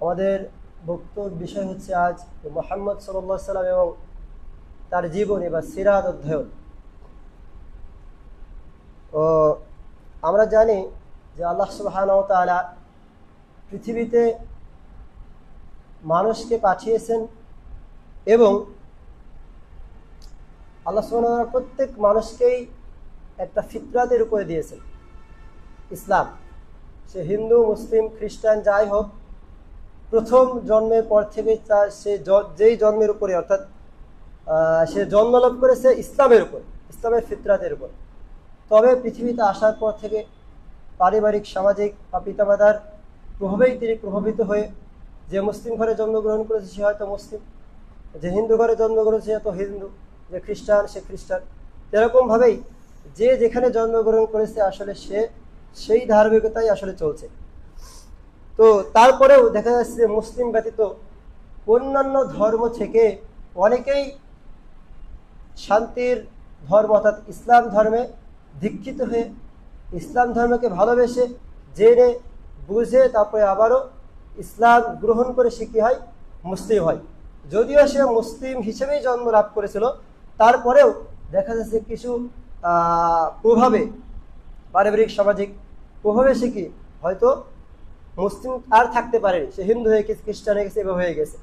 আমাদের বক্তব্য বিষয় হচ্ছে আজ মুহাম্মদ সাল্লাল্লাহু আলাইহি সাল্লাম এবং তার জীবনী বা সিরাত অধ্যয়ন। ও আমরা জানি যে আল্লাহ সুবহানাহু ওয়া তাআলা পৃথিবীতে মানুষকে পাঠিয়েছেন এবং আল্লাহ সুবহানাহু ওয়া তাআলা প্রত্যেক মানুষকেই একটা ফিতরাতের উপরে দিয়েছেন ইসলাম। সে হিন্দু, মুসলিম, খ্রিস্টান যাই হোক, প্রথম জন্মের পর থেকে সে যেই জন্মের উপরে অর্থাৎ সে জন্মলাভ করেছে ইসলামের উপর, ইসলামের ফিতরাতের উপর। তবে পৃথিবীতে আসার পর থেকে পারিবারিক, সামাজিক বা পিতামাতার প্রভাবেই তিনি প্রভাবিত হয়ে, যে মুসলিম ঘরে জন্মগ্রহণ করেছে সে হয়তো মুসলিম, যে হিন্দু ঘরে জন্মগ্রহণ সে হয়তো হিন্দু, যে খ্রিস্টান সে খ্রিস্টান। এরকমভাবেই যে যেখানে জন্মগ্রহণ করেছে আসলে সে সেই ধারাবাহিকতাই আসলে চলছে। তো তারপরেও দেখা যাচ্ছে যে মুসলিম ব্যতীত অন্যান্য ধর্ম থেকে অনেকেই শান্তির ধর্ম অর্থাৎ ইসলাম ধর্মে দীক্ষিত হয়ে, ইসলাম ধর্মকে ভালোবেসে, জেনে বুঝে তারপরে আবারও ইসলাম গ্রহণ করে সে কি হয়, মুসলিম হয়। যদিও সে মুসলিম হিসেবেই জন্ম লাভ করেছিল, তারপরেও দেখা যাচ্ছে কিছু প্রভাবে, পারিবারিক সামাজিক প্রভাবে সে কি হয়তো মুসলিম আর থাকতে পারেনি, সে হিন্দু হয়ে গেছে, খ্রিস্টান হয়ে গেছে, এভাবে হয়ে গেছে।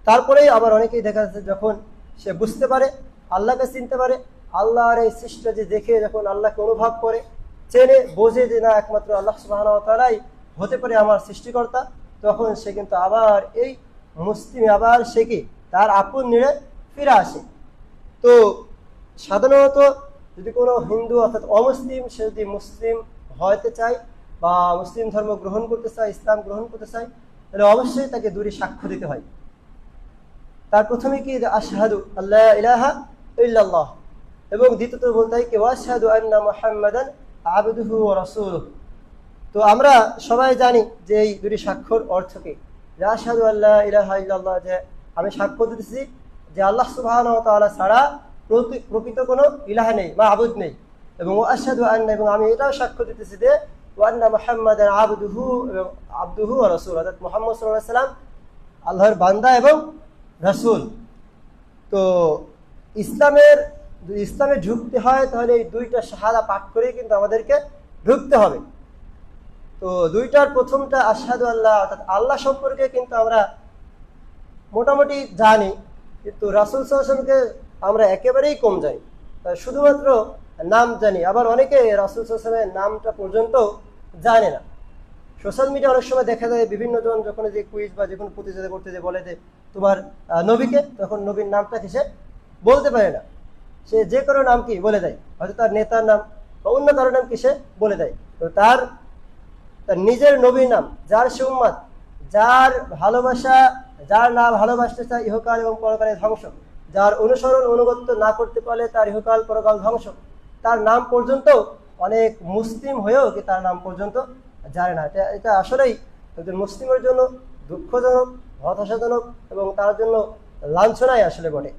তারপরেই আবার অনেকেই দেখা যাচ্ছে যখন সে বুঝতে পারে, আল্লাহকে চিনতে পারে, আল্লাহর এই সৃষ্টি যে দেখে যখন আল্লাহকে অনুভব করে, চেনে বোঝে যে না একমাত্র আল্লাহ সুবহানাহু ওয়া তাআলাই হতে পারে আমার সৃষ্টিকর্তা, তখন সে কিন্তু আবার এই মুসলিম আবার সে কি তার আপন নিড়ে ফিরে আসে। তো সাধারণত যদি কোনো হিন্দু অর্থাৎ অমুসলিম সে যদি মুসলিম হতে চায় বা মুসলিম ধর্ম গ্রহণ করতে চায়, ইসলাম গ্রহণ করতে চায়, তাহলে অবশ্যই তাকে দুটি সাক্ষ্য দিতে হয়। তার প্রথমে কি আশহাদু আল্লা ইলাহা ইল্লাল্লাহ, এবং দ্বিতীয়ত বলতে হয় কি ওয়াশহাদু আন্না মুহাম্মাদান আবদুহু ওয়া রাসূলুহু। তো আমরা সবাই জানি যে এই দুটি সাক্ষ্যর অর্থ কি। যে আশহাদু আল্লা ইলাহা ইল্লাল্লাহ, যে আমি সাক্ষ্য দিতেছি যে আল্লাহ সুবহানাহু ওয়া তাআলা ছাড়া প্রকৃত কোনো ইলাহা নেই, মাবুদ নেই। এবং আশহাদু আন্না, এবং আমি এটাও সাক্ষ্য দিতেছি যে ওয়ান্না মুহাম্মাদান আবদুহু এবং আবদুহু ওয়া রাসূলুহু, অর্থাৎ মুহাম্মদ সাল্লাল্লাহু আলাইহি সাল্লাম আল্লাহর বান্দা এবং রাসূল। তো ইসলামে ঢুকতে হয় তাহলে এই দুইটা শাহাদা পাঠ করেই কিন্তু আমাদেরকে ঢুকতে হবে। তো দুইটার প্রথমটা আশহাদু আল্লাহ, অর্থাৎ আল্লাহ সম্পর্কে কিন্তু আমরা মোটামুটি জানি, কিন্তু রাসূল সাল্লাল্লাহু আলাইহি ওয়াসাল্লামকে আমরা একেবারেই কম জানি, শুধুমাত্র নাম জানি। আবার অনেকে রাসূল সাল্লাল্লাহু আলাইহি ওয়াসাল্লামের নামটা পর্যন্ত জানে না। সোশ্যাল মিডিয়া অনেক সময় দেখা যায় বিভিন্ন জন যখন যে কুইজ বা যে কোনো প্রতিযোগিতা করতে যে বলে যে তোমার নবীকে, তখন নবীর নামটা কি সে বলতে পারে না, সে যে কোনো নাম কি বলে দেয়, হয়তো তার নেতার নাম বা অন্য কারো নাম কি সে বলে দেয়। তো তার নিজের নবীর নাম, যার সে উম্মত, যার ভালোবাসা, যার না ভালোবাসতে চায় ইহকাল এবং পরকালে ধ্বংস, যার অনুসরণ অনুগত্য না করতে পারলে তার ইহকাল পরকাল ধ্বংস, তার নাম পর্যন্ত অনেক মুসলিম হয়েও কি তার নাম পর্যন্ত জানে না। এটা আসলেই একজন মুসলিমের জন্য দুঃখজনক, হতাশাজনক এবং তার জন্য লাঞ্ছনাই আসলে বটে।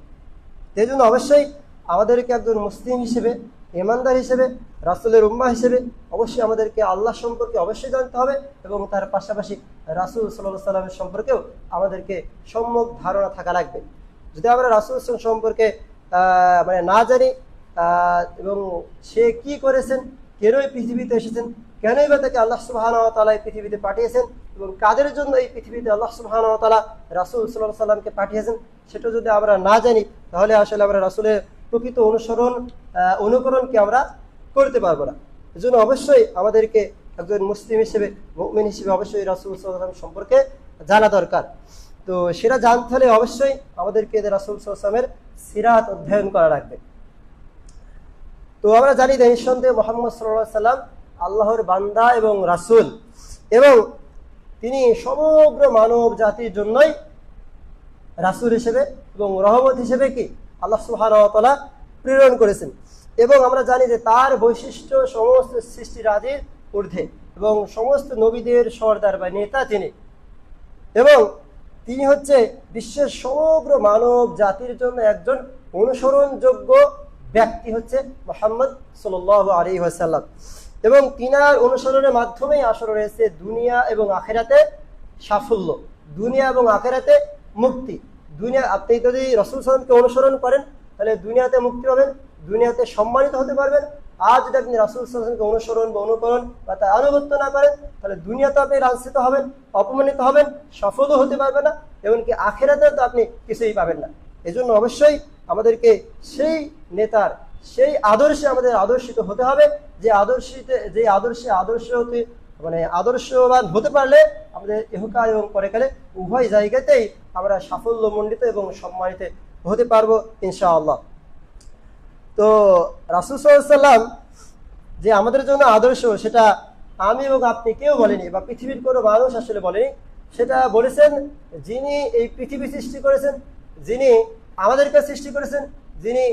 এই জন্য অবশ্যই আমাদেরকে একজন মুসলিম হিসেবে, ইমানদার হিসেবে, রাসূলের উম্মাহ হিসেবে অবশ্যই আমাদেরকে আল্লাহ সম্পর্কে অবশ্যই জানতে হবে এবং তার পাশাপাশি রাসূল সাল্লাল্লাহু আলাইহি সাল্লামের সম্পর্কেও আমাদেরকে সম্যক ধারণা থাকা লাগবে। যদি আমরা রাসূল সম্পর্কে মানে না জানি এবং সে কি করেছেন, কেনই পৃথিবীতে এসেছেন, কেনই বা তাকে আল্লাহ সুবহানাহু ওয়া তাআলা এই পৃথিবীতে পাঠিয়েছেন এবং কাদের জন্য এই পৃথিবীতে আল্লাহ সুবহানাহু ওয়া তাআলা রাসূল সাল্লাল্লাহু আলাইহি সাল্লামকে পাঠিয়েছেন, সেটা যদি আমরা না জানি তাহলে আসলে আমরা রাসূলের প্রকৃত অনুকরণকে আমরা করতে পারবো না। এজন্য অবশ্যই আমাদেরকে একজন মুসলিম হিসেবে, মুমিন হিসেবে অবশ্যই রাসূল সাল্লাল্লাহু আলাইহি ওয়াসাল্লাম সম্পর্কে জানা দরকার। তো সেটা জানতে হলে অবশ্যই আমাদেরকে রাসূল সাল্লাল্লাহু আলাইহি ওয়াসাল্লামের সিরাত অধ্যয়ন করা লাগবে। তো আমরা জানি যে নিঃসন্দেহে মুহাম্মদ সাল্লাল্লাহু আলাইহি ওয়াসাল্লাম আল্লাহর বান্দা এবং রাসূল, এবং তিনি সমগ্র মানব জাতির জন্যই রাসূল হিসেবে এবং রহমত হিসেবে কি আল্লাহ সুবহানাহু ওয়া তাআলা প্রেরণ করেছেন। এবং আমরা জানি যে তার বৈশিষ্ট্য সমস্ত সৃষ্টিরাজির ঊর্ধ্বে এবং সমস্ত নবীদের সর্দার বা নেতা তিনি, এবং তিনি হচ্ছে বিশ্বের সমগ্র মানব জাতির জন্য একজন অনুসরণযোগ্য ব্যক্তি হচ্ছে মুহাম্মদ সাল্লাল্লাহু আলাইহি ওয়াসাল্লাম। এবং তিনার অনুসরণের মাধ্যমেই আসলে রয়েছে দুনিয়া এবং আখিরাতে সাফল্য। দুনিয়া এবং আখেরাতে মুক্তি। দুনিয়া আপনি যদি রাসূল সাল্লাল্লাহু আলাইহি ওয়াসাল্লামকে অনুসরণ করেন তাহলে দুনিয়াতে মুক্তি পাবেন, দুনিয়াতে সম্মানিত হতে পারবেন। আর যদি আপনি রাসূল সাল্লাল্লাহু আলাইহি ওয়াসাল্লামকে অনুসরণ বা অনুকরণ বা তার আনুগত্য না করেন তাহলে দুনিয়াতে আপনি লাঞ্ছিত হবেন, অপমানিত হবেন, সফলও হতে পারবেন না, এমনকি আখেরাতেও তো আপনি কিছুই পাবেন না। এজন্য অবশ্যই আমাদেরকে সেই নেতার সেই আদর্শে আমাদের আদর্শিত হতে হবে, যে আদর্শে হতে আদর্শবান হতে পারলে আমাদের ইহকাল এবং পরকালে উভয় জায়গাতেই আমরা সাফল্যমণ্ডিত এবং সম্মানিত হতে পারবো ইনশাআল্লাহ। তো রাসূল সাল্লাল্লাহু আলাইহি ওয়াসাল্লাম যে আমাদের জন্য আদর্শ, সেটা আমি এবং আপনি কেউ বলেনি, বা পৃথিবীর কোনো মানুষ আসলে বলেনি। সেটা বলেছেন যিনি এই পৃথিবী সৃষ্টি করেছেন, যিনি আমাদেরকে সৃষ্টি করেছেন, যিনি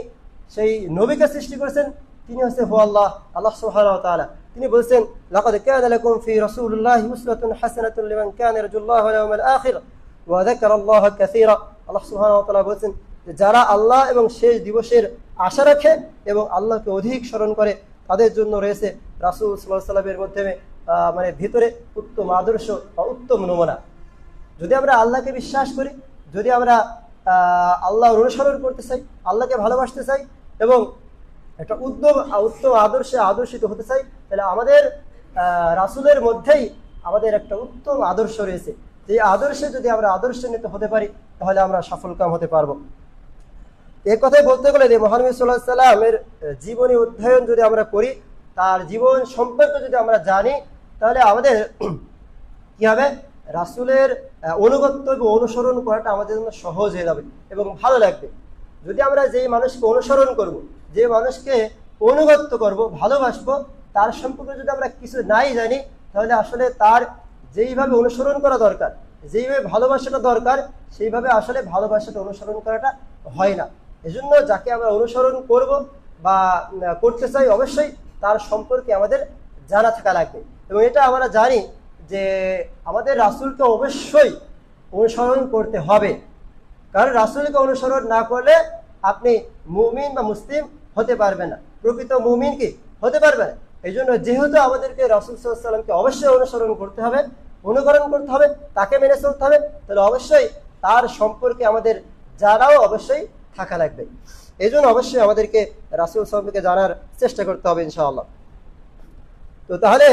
সেই নবীকে সৃষ্টি করেছেন, তিনি হচ্ছে আল্লাহ সুবহানাহু ওয়া তাআলা। তিনি বলছেন, লাকাদ কানা লাকুম ফি রাসূলিল্লাহি উসওয়াতুন হাসানাতুন লিমান কানা ইয়ারজুল্লাহ ওয়াল ইয়াউমাল আখির ওয়া যাকারাল্লাহ কাসীরা। আল্লাহ সুবহানাহু ওয়া তাআলা বলছেন যে যারা আল্লাহ এবং শেষ দিবসের আশা রাখে এবং আল্লাহকে অধিক স্মরণ করে তাদের জন্য রয়েছে রাসূল সাল্লাল্লাহু আলাইহি ওয়াসাল্লামের মাধ্যমে ভিতরে উত্তম আদর্শ বা উত্তম নমুনা। যদি আমরা আল্লাহকে বিশ্বাস করি, যদি আমরা আল্লাহর অনুসরণ করতে চাই, আল্লাহকে ভালোবাসতে চাই এবং একটা উত্তম আদর্শে আদর্শিত হতে চাই, তাহলে আমাদের রাসূলের মধ্যেই আমাদের একটা উত্তম আদর্শ রয়েছে। যে আদর্শে যদি আমরা আদর্শান্বিত হতে পারি তাহলে আমরা সফলকাম হতে পারবো। এই কথাই বলতে গেলে যে মহানবী সাল্লাল্লাহু আলাইহি ওয়াসাল্লামের জীবনী অধ্যয়ন যদি আমরা করি, তার জীবন সম্পর্কে যদি আমরা জানি, তাহলে আমাদের কি হবে, রাসূলের অনুগত্য এবং অনুসরণ করাটা আমাদের জন্য সহজ হয়ে যাবে এবং ভালো লাগবে। যদি আমরা যেই মানুষকে অনুসরণ করব, যে মানুষকে অনুগত্য করব, ভালোবাসবো, তার সম্পর্কে যদি আমরা কিছু নাই জানি, তাহলে আসলে তার যেইভাবে অনুসরণ করা দরকার, যেইভাবে ভালোবাসাটা দরকার, সেইভাবে আসলে ভালোবাসাটা অনুসরণ করাটা হয় না। এজন্য যাকে আমরা অনুসরণ করব বা করতে চাই, অবশ্যই তার সম্পর্কে আমাদের জানা থাকা লাগবে। এবং এটা আমরা জানি যে আমাদের রাসূলকে অবশ্যই অনুসরণ করতে হবে, কারণ রাসূলকে অনুসরণ না করলে আপনি মুমিন বা মুসলিম হতে পারবেন না, প্রকৃত মুমিন কি হতে পারবে না। এই জন্য যেহেতু আমাদেরকে রাসূল সাল্লাল্লাহু আলাইহি ওয়াসাল্লামকে অবশ্যই অনুসরণ করতে হবে, অনুকরণ করতে হবে, তাকে মেনে চলতে হবে, তাহলে অবশ্যই তার সম্পর্কে আমাদের জানাও অবশ্যই থাকা লাগবে। এই জন্য অবশ্যই আমাদেরকে রাসূল সম্পর্কে জানার চেষ্টা করতে হবে ইনশাআল্লাহ। তো তাহলে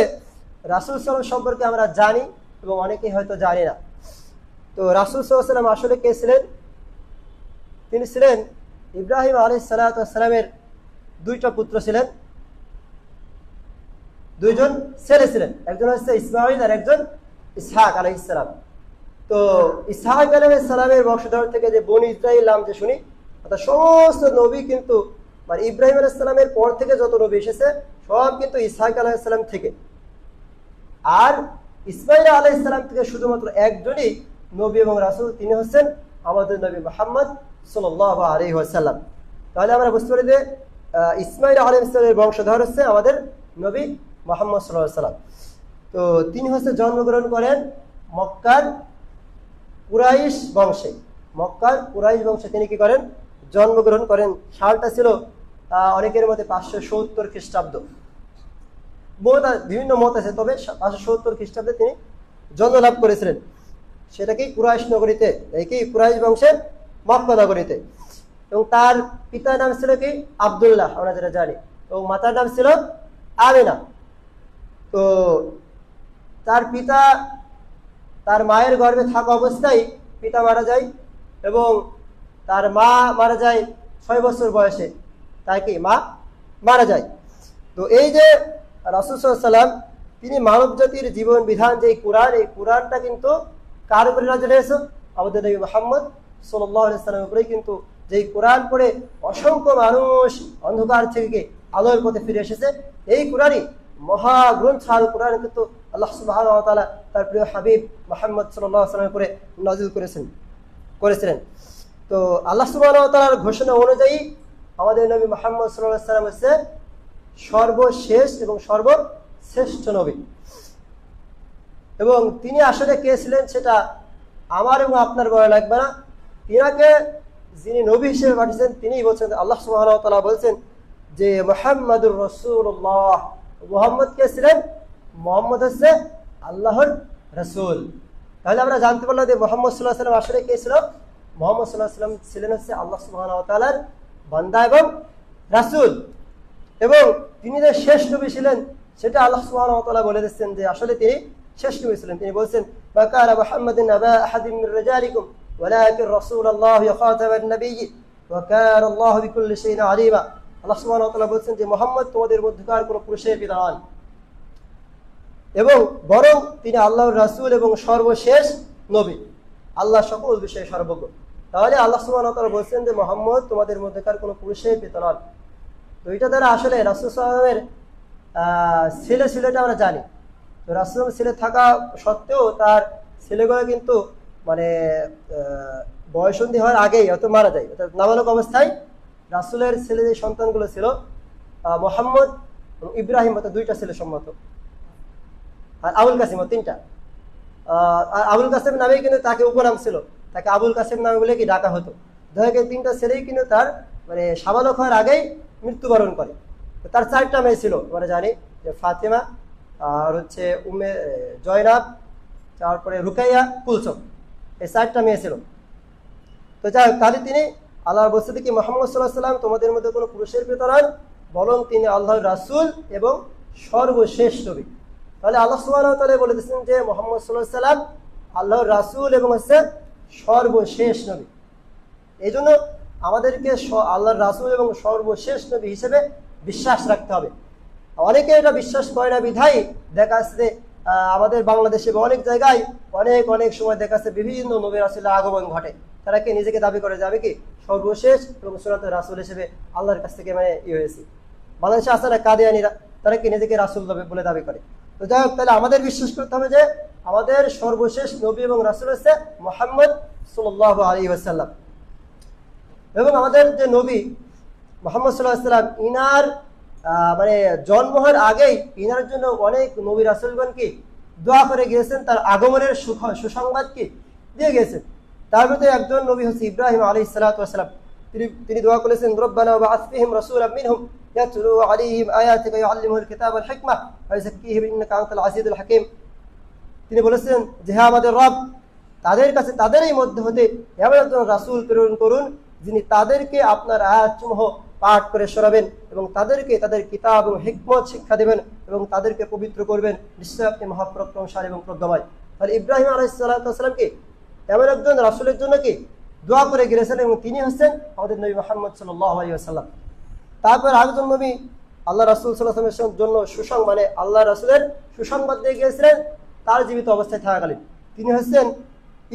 রাসূল সাল্লাল্লাহু সম্পর্কে আমরা জানি এবং অনেকেই হয়তো জানি না। তো রাসূল সাল্লাল্লাহু আলাইহি ওয়াসাল্লাম আসলে কে ছিলেন? তিনি ছিলেন ইব্রাহিম আলাইহিস সালাতু ওয়াস সালামের দুইটা পুত্র ছিলেন, দুইজন ছেলে ছিলেন, একজন হচ্ছে ইসমাঈল আর একজন ইসহাক আলাইহিস সালাম। তো ইসহাক আলাইহিস সালামের বংশধর থেকে যে বনি ইসরাঈল নাম যে শুনি, অর্থাৎ সমস্ত নবী কিন্তু মানে ইব্রাহিম আলাইহিস সালামের পর থেকে যত নবী এসেছে সব কিন্তু ইসহাক আলাইহিস সালাম থেকে। আর ইসমাঈল আলাইহিস সালাম থেকে শুধুমাত্র একজনই নবী এবং রাসূল, তিনি হচ্ছেন আমাদের নবী মুহাম্মদ সাল্লাল্লাহু আলাইহি ওয়াসাল্লাম। তাহলে আমরা বুঝতে পারি যে ইসমাঈল আলাইহিস সালামের বংশধর হচ্ছে আমাদের নবী মুহাম্মদ সাল্লাল্লাহু আলাইহি ওয়াসাল্লাম। তো তিনি হচ্ছে জন্মগ্রহণ করেন মক্কার কুরাইশ বংশে। মক্কার কুরাইশ বংশে তিনি কি করেন? জন্মগ্রহণ করেন। সালটা ছিল অনেকের মতে 570 খ্রিস্টাব্দ, বিভিন্ন মত আছে, তবে 570 খ্রিস্টাব্দে তিনি জন্ম লাভ করেছিলেন। সেটা কি কুরাইশ নগরীতে, এই কি কুরাইশ বংশের মক্কা নগরীতে। এবং তার পিতার নাম ছিল কি আব্দুল্লাহ, আমরা যেটা জানি, এবং মাতার নাম ছিল আমিনা। তো তার পিতা তার মায়ের গর্ভে থাকা অবস্থায় পিতা মারা যায় এবং তার মা মারা যায় 6 বছর বয়সে, তাই কি মা মারা যায়। তো এই যে রাসূল সাল্লাল্লাহু আলাইহি ওয়াসাল্লাম তিনি মানব জাতির জীবন বিধান যে কোরআন, এই কোরআনটা কিন্তু কার উপরে নাযিল হয়েছে? আমাদের নবী মুহাম্মদ সাল্লাল্লাহু আলাইহি ওয়াসাল্লামের উপরে। কিন্তু যেই কোরআন পড়ে অসংখ্য মানুষ অন্ধকার থেকে আলোর পথে ফিরে এসেছে, এই কোরআনই মহাগ্রন্থ আল কোরআন কিন্তু আল্লাহ সুবহানাহু ওয়া তাআলা তার প্রিয় হাবিব মুহাম্মদ সাল্লাল্লাহু আলাইহি ওয়াসাল্লামের উপরে নাযিল করেছিলেন। তো আল্লাহ সুবহানাহু ওয়া তাআলার ঘোষণা অনুযায়ী আমাদের নবী মুহাম্মদ সাল্লাল্লাহু আলাইহি ওয়াসাল্লাম হচ্ছে সর্বশেষ এবং সর্বশ্রেষ্ঠ নবী। এবং তিনি আসলে কে ছিলেন সেটা আমার এবং আপনার বলা লাগবে না। তিনাকে যিনি নবী হিসেবে পাঠিয়েছেন তিনিই বলছেন, আল্লাহ সুবহানাহু ওয়া তাআলা বলছেন যে মুহাম্মাদুর রাসূলুল্লাহ। মুহাম্মদ কে ছিলেন? মুহাম্মদ হচ্ছে আল্লাহর রাসূল। তাহলে আমরা জানতে পারলাম যে মুহাম্মদ সাল্লাল্লাহু আলাইহি ওয়াসাল্লাম আসলে কে ছিল? মুহাম্মদ সাল্লাল্লাহু আলাইহি ওয়াসাল্লাম ছিলেন হচ্ছে আল্লাহ সুবহানাহু ওয়া তাআলার বান্দা এবং রাসূল, এবং তিনি যে শেষ নবী ছিলেন সেটা আল্লাহ সুবহানাহু ওয়া তাআলা বলে দিচ্ছেন যে আসলে তিনি শেষ নবী ছিলেন। তিনি বলছেন মা কানা মুহাম্মাদুন আবা আহাদিন মির রিজালিকুম ওয়ালাকিন রাসূলুল্লাহি ওয়া খাতামান নাবিয়্যিন ওয়া কানা আল্লাহু বিকুল্লি শাইইন আলিমা। আল্লাহ সুবহানাহু ওয়া তাআলা বলছেন যে মুহাম্মদ তোমাদের মধ্যকার কোনো পুরুষের পিতা নন, এবং বরং তিনি আল্লাহর রাসূল এবং সর্বশেষ নবী, আল্লাহ সকল বিষয়ে সর্বজ্ঞ। তাহলে আল্লাহ সুবহানাহু ওয়া তাআলা বলছেন যে মুহাম্মদ তোমাদের মধ্যকার কোনো পুরুষের পিতা নন। তো এটা দ্বারা আসলে রাসূল সাল্লাল্লাহু আলাইহি ওয়াসাল্লামের ছেলে ছিল এটা আমরা জানি। তো রাসূল ছেলে থাকা সত্ত্বেও তার ছেলেগুলো কিন্তু মানে বয়সন্ধি হওয়ার আগেই হয়তো মারা যায়, অর্থাৎ নাবালক অবস্থায় রাসূলের ছেলে যে সন্তানগুলো ছিল মুহাম্মদ এবং ইব্রাহিম, অর্থাৎ দুইটা ছেলে সম্মত, আর আবুল কাসিম তিনটা। আর আবুল কাসিম নামেই কিন্তু তাকে উপনাম ছিল, তাকে আবুল কাসিম নামে বলে কি ডাকা হতো। দেখা তিনটা ছেলেই কিন্তু তার মানে সাবালক হওয়ার আগেই মৃত্যুবরণ করে। তার চারটা মেয়ে ছিল, আমরা জানি যে ফাতেমা, আর হচ্ছে উম্মে জয়নাব, তারপরে রুকাইয়া, কুলসুম, এই চারটা মেয়ে ছিল। তো যাই হোক, তাহলে তিনি আল্লাহর বলছে কি মুহাম্মদ সাল্লাল্লাহু আলাইহি ওয়াসাল্লাম তোমাদের মধ্যে কোনো পুরুষের পিতা নন, বরং তিনি আল্লাহর রাসূল এবং সর্বশেষ নবী। তাহলে আল্লাহ সুবহানাহু ওয়া তাআলা বলে দিয়েছেন যে মুহাম্মদ সাল্লাল্লাহু আলাইহি ওয়াসাল্লাম আল্লাহর রাসূল এবং হচ্ছে সর্বশেষ নবী। এই জন্য আমাদেরকে আল্লাহর রাসূল এবং সর্বশেষ নবী হিসেবে বিশ্বাস রাখতে হবে। অনেকে এটা বিশ্বাস করে না বিধায় দেখা যাচ্ছে আমাদের বাংলাদেশে বা অনেক জায়গায় অনেক সময় দেখা যাচ্ছে বিভিন্ন নবী রাসূলের আগমন ঘটে। তারা কি নিজেকে দাবি করে যাবে কি সর্বশেষ এবং সুন্নাতের রাসূল হিসেবে আল্লাহর কাছ থেকে মানে হয়েছে। বাংলাদেশে আছে না কাদিয়ানীরা, তারা কি নিজেকে রাসূল বলে দাবি করে। তো যাই হোক, তাহলে আমাদের বিশ্বাস করতে হবে যে আমাদের সর্বশেষ নবী এবং রাসূল হচ্ছে মুহাম্মদ সাল্লাল্লাহু আলাইহি ওয়াসাল্লাম। এবং আমাদের যে নবী মুহাম্মদ সাল্লাল্লাহু আলাইহি ওয়াসাল্লাম ইনার মানে জন্ম হওয়ার আগেই ইনার জন্য অনেক নবী রাসূলগণ কি দোয়া করে গিয়েছেন, তার আগমনের সুসংবাদ কি দিয়ে গেছেন। তার ভিতরে একজন নবী হচ্ছে ইব্রাহিম আলাইহিস সালাতু ওয়াস সালাম। তিনি দোয়া করেছেন রব্বানা ওয়াবআস ফীহিম রাসূলাম মিনহুম ইয়াতলু আলাইহিম আয়াতিকা ওয়ায়ুআল্লিমুহুল কিতাবা ওয়াল হিকমা ওয়া ইউযাক্কিহিম ইন্নাকা আনতাল আজিজুল হাকীম। তিনি বলেছেন যে হে আমাদের রব, তাদের কাছে তাদেরই মধ্যে হতে এমন একজন রাসূল প্রেরণ করুন যিনি তাদেরকে আপনার আয়াতসমূহ পাঠ করে শোনাবেন এবং তাদেরকে তাদের কিতাব এবং হিকমত শিক্ষা দেবেন এবং তাদেরকে পবিত্র করবেন। নিশ্চয় আপনি মহাপরাক্রমশালী এবং প্রজ্ঞাময়। তাহলে ইব্রাহিম আলাইহিস সালাতু ওয়াস সালাম কি এমন একজন রাসূলের জন্য কি দোয়া করে গিয়েছেন, এবং তিনি হচ্ছেন আমাদের নবী মুহাম্মদ সাল্লাল্লাহু আলাইহি ওয়াসাল্লাম। তারপর আরেকজন নবী আল্লাহ রাসূল সাল্লাল্লাহু আলাইহি ওয়াসাল্লামের জন্য মানে আল্লাহ রাসূলের সুসংবাদ দিয়ে গিয়েছিলেন তার জীবিত অবস্থায় থাকাকালীন। তিনি হচ্ছেন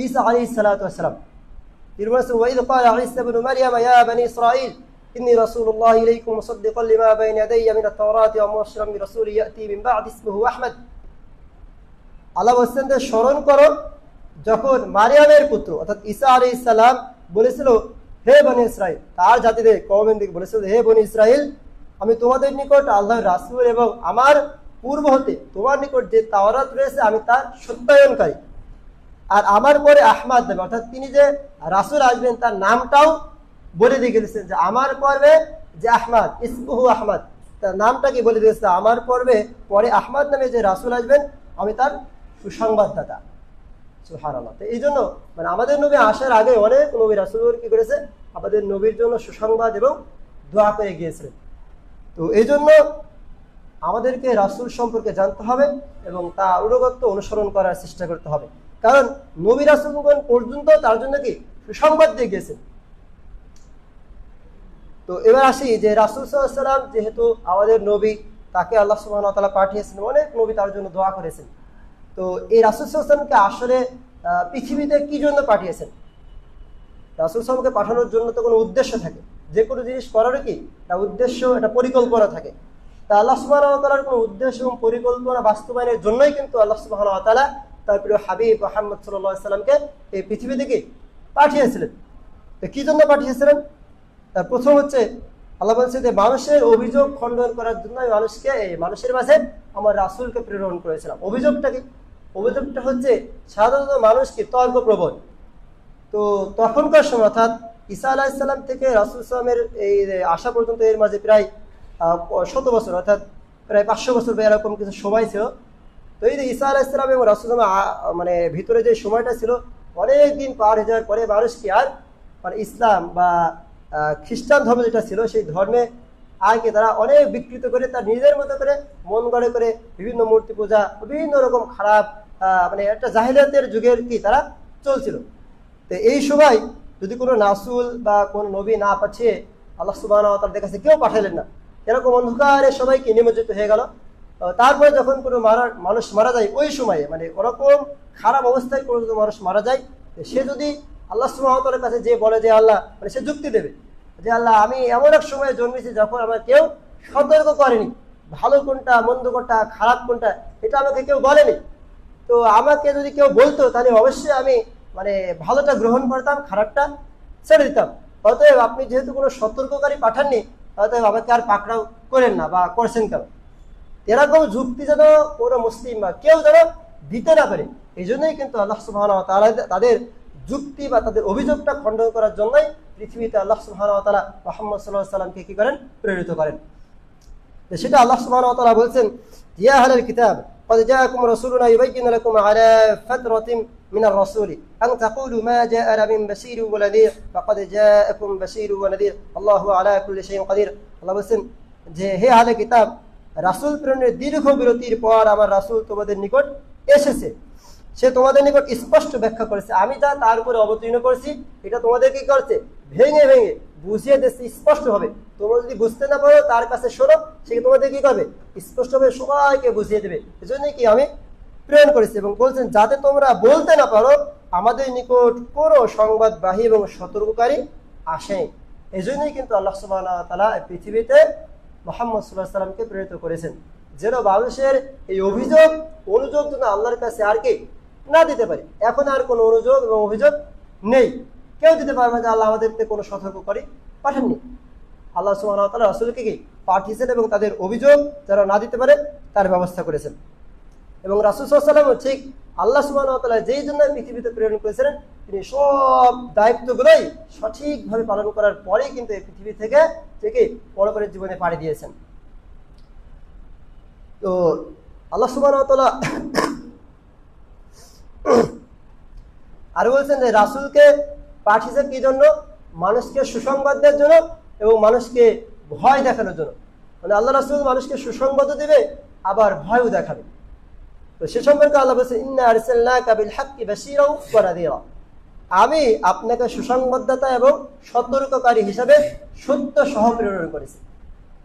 ঈসা আলাইহিস সালাতু ওয়াস সালাম। তিনি বলেছেন ওয়াইদ ক্বালা ঈসা ইবনে মারইয়াম ইয়া বনি ইসরাঈল ইন্নী রাসূলুল্লাহি ইলাইকুম মুসাদ্দিকান লিমা বাইনা ইয়াদাইয়া মিনাত তাওরাতি ওয়া মুবাশশিরান বিরাসূলিন ইয়াতি মিন বা'দি ইসমিহি আহমদ। আল্লাহ বলেছেন যে স্মরণ করো যখন মারিয়ামের পুত্র অর্থাৎ ঈসা আলাইহিস সালাম বলেছিল হে বনি ইসরাইল, তার জাতিদের কওমদেরকে বলেছিল হে বনি ইসরাইল, আমি তোমাদের নিকট আল্লাহর রাসূল এবং আমার পূর্ব হতে তোমার নিকট যে তাওরাত রয়েছে আমি তার সত্যায়নকারী। আর আমার পরে আহমদ নবী অর্থাৎ তিনি যে রাসূল আসবেন তার নামটাও বলে দিয়ে গেছেন যে আমার পর্বে যে আহমদ ইসমুহু আহমদ, তার নামটা কি বলে দিয়েছে আমার পরে আহমদ নামে যে রাসূল আসবেন আমি তার সুসংবাদদাতা। সুবহানাল্লাহ। তো এই জন্য মানে আমাদের নবী আসার আগে অনেক নবী রাসূল কি করেছে আমাদের নবীর জন্য সুসংবাদ এবং দোয়া করে গিয়েছিলেন। তো এই জন্য আমাদেরকে রাসূল সম্পর্কে জানতে হবে এবং তা অনুগত্য অনুসরণ করার চেষ্টা করতে হবে, কারণ নবী রাসূলগণ পর্যন্ত তার জন্য কি সুসংবাদ দিয়ে গেছেন। তো এবার আসি যে রাসূল সাল্লাল্লাহু আলাইহি ওয়াসাল্লাম যেহেতু আমাদের নবী, তাকে আল্লাহ সুবহানাহু ওয়া তাআলা পাঠিয়েছেন, অনেক নবী তার জন্য দোয়া করেছেন। তো এই রাসূল সাল্লাল্লাহু আলাইহি ওয়াসাল্লামকে আসলে পৃথিবীতে কি জন্য পাঠিয়েছেন? রাসূল সাল্লাল্লাহু আলাইহি ওয়াসাল্লামকে পাঠানোর জন্য তো কোনো উদ্দেশ্য থাকে, যে কোনো জিনিস করার কি একটা উদ্দেশ্য একটা পরিকল্পনা থাকে। তা আল্লাহ সুবহানাহু ওয়া তাআলার কোনো উদ্দেশ্য এবং পরিকল্পনা বাস্তবায়নের জন্যই কিন্তু আল্লাহ সুবহানাহু ওয়া তাআলা তার প্রিয় হাবিব মুহাম্মদ সাল্লাল্লাহু আলাইহি ওয়াসাল্লামকে এই পৃথিবী থেকে পাঠিয়েছিলেন। তো কি জন্য পাঠিয়েছিলেন? তার প্রথম হচ্ছে আল্লাহ বলছে যে মানুষের অভিযোগ খণ্ডন করার জন্য আমি মানুষের মাঝে আমার রাসূলকে প্রেরণ করেছিলাম। অভিযোগটা কি? অভিযোগটা হচ্ছে সাধারণত মানুষ কি তর্কপ্রবণ। তো তখনকার সময় অর্থাৎ ঈসা আলাইহিস সালাম থেকে রাসূল সাল্লামের এই আসা পর্যন্ত এর মাঝে প্রায় 100 বছর অর্থাৎ প্রায় 500 বছর এরকম কিছু সময় ছিল। তো তো এই যে ঈসা আলাইহিস সালাম এবং রাসূল মানে ভিতরে যে সময়টা ছিল, অনেক দিন পার হয়ে যাওয়ার পরে মানুষ কি আর মানে ইসলাম বা খ্রিস্টান ধর্ম যেটা ছিল সেই ধর্মে আগে তারা অনেক বিকৃত করে তার নিজের মতো করে মন গড়ে করে বিভিন্ন মূর্তি পূজা, বিভিন্ন রকম খারাপ মানে একটা জাহিলিয়াতের যুগের কি তারা চলছিল। তো এই সময় যদি কোনো রাসূল বা কোনো নবী না পাঠিয়ে আল্লাহ সুবহানাহু ওয়া তাআলার কাছে কেউ পাঠালেন না, এরকম অন্ধকারে সবাইকে নিমজ্জিত হয়ে গেল। তারপরে যখন কোনো মানুষ মারা যায় ওই সময়ে মানে ওরকম খারাপ অবস্থায় কোনো মানুষ মারা যায়, সে যদি আল্লাহ সুবহানাহু ওয়া তাআলার কাছে যে বলে যে আল্লাহ, মানে সে যুক্তি দেবে যে আল্লাহ আমি এমন এক সময়ে জন্মেছি যখন আমার কেউ সতর্ক করেনি, ভালো কোনটা মন্দ কোনটা খারাপ কোনটা এটা আমাকে কেউ বলেনি। তো আমাকে যদি কেউ বলতো তাহলে অবশ্যই আমি মানে ভালোটা গ্রহণ করতাম, খারাপটা ছেড়ে দিতাম। অতএব আপনি যেহেতু কোনো সতর্ককারী পাঠাননি, অতএব আমাকে আর পাকড়াও করেন না বা করছেন কেন। এরকম যুক্তি যেন কোনো মুসলিম বা কেউ যেন দিতে না পারে, এই জন্যই কিন্তু আল্লাহ সুবহানাহু ওয়া তাআলা তাদের যুক্তি বা তাদের অভিযোগটা খণ্ডন করার জন্যই পৃথিবীতে আল্লাহ সুবহানাহু ওয়া তাআলা মুহাম্মদ সাল্লাল্লাহু আলাইহি ওয়াসাল্লামকে কি করেন, প্রেরিত করেন। তো সেটা আল্লাহ সুবহানাহু ওয়া তাআলা বলছেন, ইয়া আহলাল কিতাব قد جاءكم رسولنا يبين لكم على فترة من الرسول أن تقولوا ما جاءنا من بشير ونذير فقد جاءكم بشير ونذير الله على كل شيء قدير। আল্লাহ বলছেন যে হে আহলে কিতাব, রাসূল প্রেরণের দীর্ঘ বিরতির পর আমার রাসূল তোমাদের নিকট এসেছে, সে তোমাদের নিকট স্পষ্ট ব্যাখ্যা করেছে, আমি যা তার উপরে অবতীর্ণ করেছি এটা তোমাদের কি করছে, ভেঙে ভেঙে বুঝিয়ে দিচ্ছে স্পষ্ট হবে। তোমরা যদি বুঝতে না পারো তার কাছে শোনো, সে তোমাদের কি করবে, স্পষ্টভাবে সবাইকে বুঝিয়ে দেবে। এজন্যই কি আমি প্রেরণ করেছি। এবং বলছেন যাতে তোমরা বলতে না পারো আমাদের নিকট কোনো সংবাদবাহী এবং সতর্ককারী আসেনি। এজন্যই কিন্তু আল্লাহ সুবহানাহু ওয়া তাআলা পৃথিবীতে মুহাম্মদ সাল্লাল্লাহু আলাইহি ওয়াসাল্লামকে প্রেরিত করেছেন, যেন মানুষের এই অনুযোগ যেন আল্লাহর কাছে আর কি না দিতে পারে। এখন আর কোনো অনুযোগ এবং অভিযোগ নেই, কেউ দিতে পারবে যে আল্লাহ আমাদেরকে কোনো সতর্ককারী পাঠাননি। আল্লাহ সুবহানাহু ওয়া তাআলা রাসূলকে কি পাঠিয়েছেন এবং তাদের অভিযোগ যারা না দিতে পারে তার ব্যবস্থা করেছেন। এবং রাসূল সাল্লাল্লাহু আলাইহি ওয়াসাল্লাম ঠিক আল্লাহ সুবহানাহু ওয়া তাআলা যেই জন্য পৃথিবীতে প্রেরণ করেছিলেন, তিনি সব দায়িত্বগুলোই সঠিকভাবে পালন করার পরেই কিন্তু এই পৃথিবী থেকে পরপরের জীবনে পাড়ি দিয়েছেন। তো আল্লাহ সুবহানাহু ওয়া তাআলা আর বলছেন যে রাসূলকে পাঠিয়েছেন কি জন্য, মানুষকে সুসংবাদ দেওয়ার জন্য এবং মানুষকে ভয় দেখানোর জন্য। মানে আল্লাহ রাসূল মানুষকে সুসংবাদও দেবে আবার ভয়ও দেখাবে। তো সে সম্পর্কে আল্লাহ বলছেন ইন্না আরসালনাকা বিল হাক্কি বাশীরাও ওয়া নাযীরা, আমি আপনাকে সুসংবাদদাতা এবং সতর্ককারী হিসাবে সত্য সহ প্রেরণ করেছি।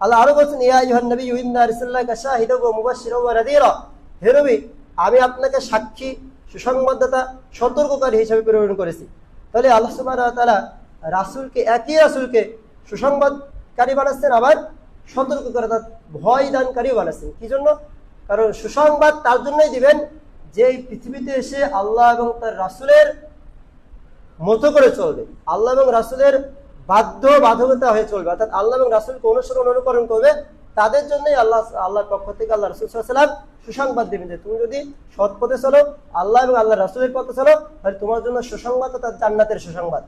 আল্লাহ আরো বলছেন ইয়া আইয়ুহান নাবিয়্যু ইন্না আরসালনাকা শাহিদাও ওয়া মুবাশশিরাও ওয়া নাযীরা, হে নবী আমি আপনাকে সাক্ষী, সুসংবাদদাতা, সতর্ককারী হিসাবে প্রেরণ করেছি। তাহলে আল্লাহ সুবহানাহু ওয়া তাআলা রাসূলকে একই রাসূলকে সুসংবাদকারী বানাচ্ছেন, আবার সতর্ককারী ভয় দানকারীও বানাচ্ছেন। কি জন্য? কারণ সুসংবাদ তার জন্যই দিবেন যে পৃথিবীতে এসে আল্লাহ এবং তার রাসূলের মতো করে চলবে, আল্লাহ এবং রাসূলের বাধ্যবাধকতা হয়ে চলবে, অর্থাৎ আল্লাহ এবং রাসূলকে অনুকরণ করবে। তাদের জন্যই আল্লাহর পক্ষ থেকে আল্লাহ রাসূল সাল্লাল্লাহু আলাইহি ওয়াসাল্লাম সুসংবাদ দেবেন যে তুমি যদি সৎ পথে চলো, আল্লাহ এবং আল্লাহ রাসূলের পথে চলো, তাহলে তোমার জন্য সুসংবাদ অর্থাৎ জান্নাতের সুসংবাদ।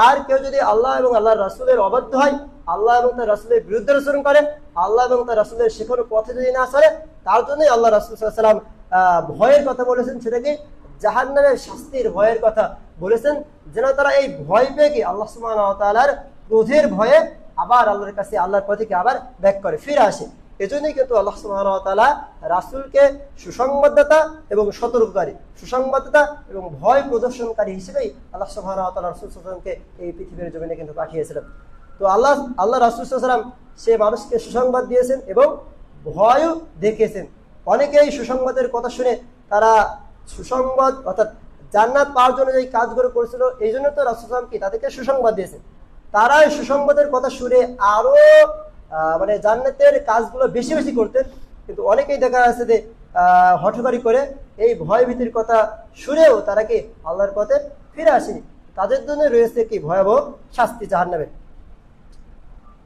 আর কেউ যদি আল্লাহ এবং আল্লাহর রাসূলের অবাধ্য হয়, আল্লাহ এবং তার রাসূলের বিরুদ্ধে আচরণ করে, আল্লাহ এবং তার রাসূলের শেখানো পথে যদি না চলে, তার জন্যই আল্লাহ রাসূল সাল্লাল্লাহু আলাইহি ওয়াসাল্লাম ভয়ের কথা বলেছেন, সেটাকে জাহান্নামের শাস্তির ভয়ের কথা বলেছেন, যেন তারা এই ভয় পেয়ে কি আল্লাহ সুবহানাহু ওয়া তাআলার ক্রোধের ভয়ে আবার আল্লাহর কাছে আল্লাহর পথে আবার ব্যাক করে ফিরে আসে। এজন্যই কিন্তু আল্লাহ সুবহানাহু ওয়া তাআলা রাসূলকে সুসংবাদদাতা এবং সতর্ককারী, সুসংবাদদাতা এবং ভয় প্রদর্শনকারী হিসেবেই আল্লাহ সুবহানাহু ওয়া তাআলা রাসূল সাল্লাল্লাহু আলাইহি ওয়াসাল্লামকে এই পৃথিবীর জমিনে কিন্তু পাঠিয়েছিলেন। তো আল্লাহ রাসূল সাল্লাল্লাহু আলাইহি ওয়াসাল্লাম সে মানুষকে সুসংবাদ দিয়েছেন এবং ভয়ও দেখিয়েছেন। অনেকেই সুসংবাদের কথা শুনে তারা সুসংবাদ অর্থাৎ জান্নাত পাওয়ার জন্য যে কাজগুলো করেছিল, এই জন্য তো রাসূল সাল্লাল্লাহু আলাইহি ওয়াসাল্লাম কি তাদেরকে সুসংবাদ দিয়েছেন। তারা এই সুসংবাদের কথা শুনে আরো মানে জান্নাতের কাজগুলো বেশি বেশি করতেন। কিন্তু অনেকেই দেখা যাচ্ছে যে হঠকারি করে এই ভয় ভীতির কথা শুনেও তারা কি আল্লাহর পথে ফিরে আসেনি, তাদের জন্য রয়েছে কি ভয়াবহ শাস্তি জাহান্নামের।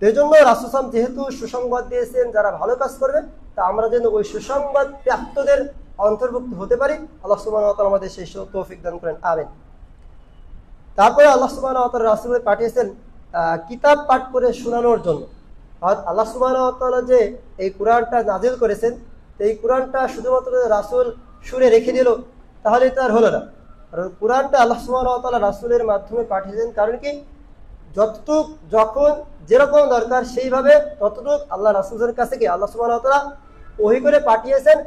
এই জন্য রাসূল সাল্লাল্লাহু আলাইহি ওয়াসাল্লাম যেহেতু সুসংবাদ দিয়েছেন যারা ভালো কাজ করবে, তা আমরা যেন ওই সুসংবাদ প্রাপ্তদের অন্তর্ভুক্ত হতে পারি। আল্লাহ সুবহানাহু ওয়া তাআলা আমাদের সেই তৌফিক দান করেন, আমিন। তারপরে আল্লাহ সুবহানাহু ওয়া তাআলা রাসূলকে পাঠিয়েছেন কিতাব পাঠ করে শোনানোর জন্য। আল্লাহ সুবহানাহু ওয়া তাআলা যে এই কোরআনটা নাজিল করেছেন, এই কোরআনটা শুধুমাত্র রাসূল সুরে রেখে দিল, তাহলে তো আর হলো না। কারণ কোরআনটা আল্লাহ সুবহানাহু ওয়া তাআলা রাসূলের মাধ্যমে পাঠিয়েছেন, কারণ কি যতটুক যখন যেরকম দরকার সেইভাবে ততটুক আল্লাহ রাসূলের কাছে কি আল্লাহ সুবহানাহু ওয়া তাআলা ওহী করে পাঠিয়েছেন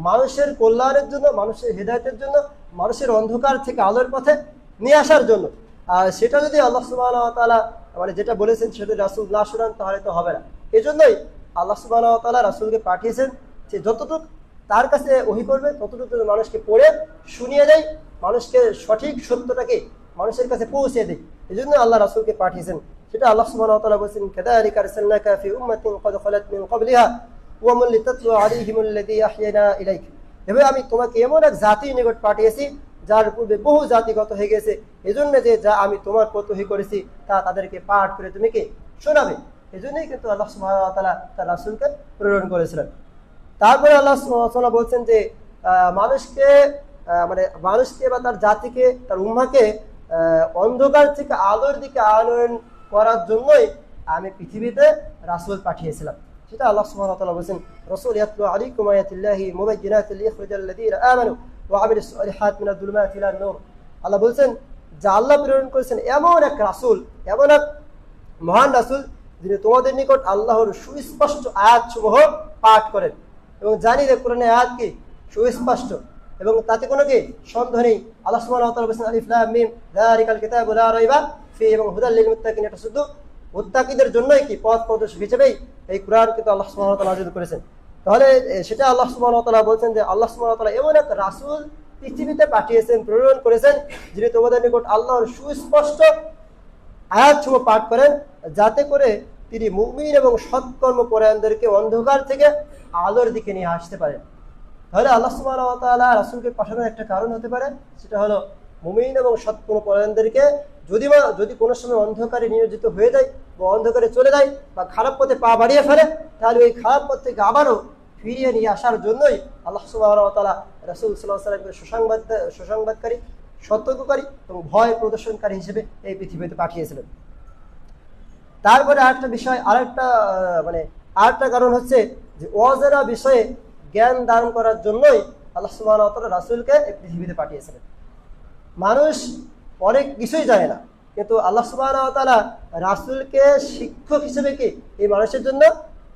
মানুষের কল্যাণের জন্য, মানুষের হেদায়েতের জন্য, মানুষের অন্ধকার থেকে আলোর পথে নিয়ে আসার জন্য। আর সেটা যদি আল্লাহ সুবহানাহু ওয়া তাআলা মানে যেটা বলেছেন সেটা রাসূল না শোনান তাহলে তো হবে না। এজন্যই আল্লাহ সুবহানাহু ওয়া তাআলা রাসূলকে পাঠিয়েছেন যে যতটুক তার কাছে ওহী করবে ততটুকু মানুষকে পড়ে শুনিয়ে দেয়, মানুষকে সঠিক সত্যটাকে মানুষের কাছে পৌঁছে দেয়। এজন্য আল্লাহ রাসূলকে পাঠিয়েছেন। সেটা আল্লাহ সুবহানাহু ওয়া তাআলা বলেছেন, কাযালিকা আরসালনাকা ফি উম্মাতিন ক্বাদ খালাত মিন ক্বাবলিহা ওয়া মান লিতাতলু আলাইহিমুল্লাযী আহইয়ানা ইলাইক। এভাবে আমি তোমাকে এমন এক জাতির নিকট পাঠিয়েছি যার পূর্বে বহু জাতিগত হয়ে গেছে, এজন্য যে যা আমি তোমার প্রতি ওহী করেছি তা তাদেরকে পাঠ করে তুমি কি শোনাবে। এজন্যই কিন্তু আল্লাহ সুবহানাহু ওয়া তাআলা তার রাসূলকে প্রেরণ করেছিলেন। তারপরে আল্লাহ সুবহানাহু ওয়া তাআলা বলছেন যে মানুষকে বা তার জাতিকে, তার উম্মাহকে অন্ধকার থেকে আলোর দিকে আনয়ন করার জন্যই আমি পৃথিবীতে রাসূল পাঠিয়েছিলাম। সেটা আল্লাহ সুবহানাহু ওয়া তাআলা বলেছেন, রাসূল ইয়াতলু আলাইকুম আয়াতিল্লাহি মুবায়্যিনাতিন লিইখরিজাল্লাযীনা আমানু ওয়া আমিলুস সালিহাতি মিনাদ যুলুমাতি ইলান নূর। আল্লাহ বলেছেন যে আল্লাহ প্রেরণ করেছেন এমন এক রাসূল, এমন এক মহান রাসূল যিনি তোমাদের নিকট আল্লাহর সুস্পষ্ট আয়াতসমূহ পাঠ করেন। এবং জানি যে কোরআনের আয়াত কি সুস্পষ্ট এবং তাতে কোনো কি সন্দেহ নেই। আল্লাহ সুবহানাহু ওয়া তাআলা বলেছেন আলিফ লাম মিম যালিকাল কিতাবু লা রাইবা ফি এবং হুদাল লিল মুত্তাকিন। এটা শুধু মুত্তাকিদের জন্যই কি পথ প্রদর্শক হিসেবেই এই কোরআন কিন্তু আল্লাহ সুবহানাহু ওয়া তাআলা নাযিল করেছেন। তাহলে সেটা আল্লাহ সুবহানাহু ওয়া তাআলা বলেছেন যে আল্লাহ সুবহানাহু ওয়া তাআলা এমন এক রাসূল পৃথিবীতে পাঠিয়েছেন, প্রেরণ করেছেন যিনি তোমাদের নিকট আল্লাহর সুস্পষ্ট আয়াতসমূহ পাঠ করেন, যাতে করে তিনি মুমিন এবং সৎকর্ম পরায়ণদেরকে অন্ধকার থেকে আলোর দিকে নিয়ে আসতে পারেন। তাহলে আল্লাহ সুবহানাহু ওয়া তাআলা রাসূলকে পাঠানোর একটা কারণ হতে পারে, সেটা হলো মুমিন এবং সৎকর্ম পরায়ণদেরকে যদি কোনো সময় অন্ধকারে নিয়োজিত হয়ে যায় বা অন্ধকারে চলে যায় বা খারাপ পথে পা বাড়িয়ে ফেলে, তাহলে ওই খারাপ পথ থেকে আবারও ফিরিয়ে নিয়ে আসার জন্যই আল্লাহ সুবহানাহু ওয়া তাআলা রাসূল সাল্লাল্লাহু আলাইহি ওয়াসাল্লামকে সুসংবাদকারী, সতর্ককারী এবং ভয় প্রদর্শনকারী হিসেবে এই পৃথিবীতে পাঠিয়েছিলেন। তারপরে আরেকটা বিষয়, আরেকটা কারণ হচ্ছে যে অজানা বিষয়ে জ্ঞান দান করার জন্যই আল্লাহ সুবহানাহু ওয়া তাআলা রাসূলকে এই পৃথিবীতে পাঠিয়েছিলেন। মানুষ অনেক কিছুই জানে না, কিন্তু আল্লাহ সুবহানাহু ওয়া তাআলা রাসূলকে শিক্ষক হিসেবে কি এই মানুষের জন্য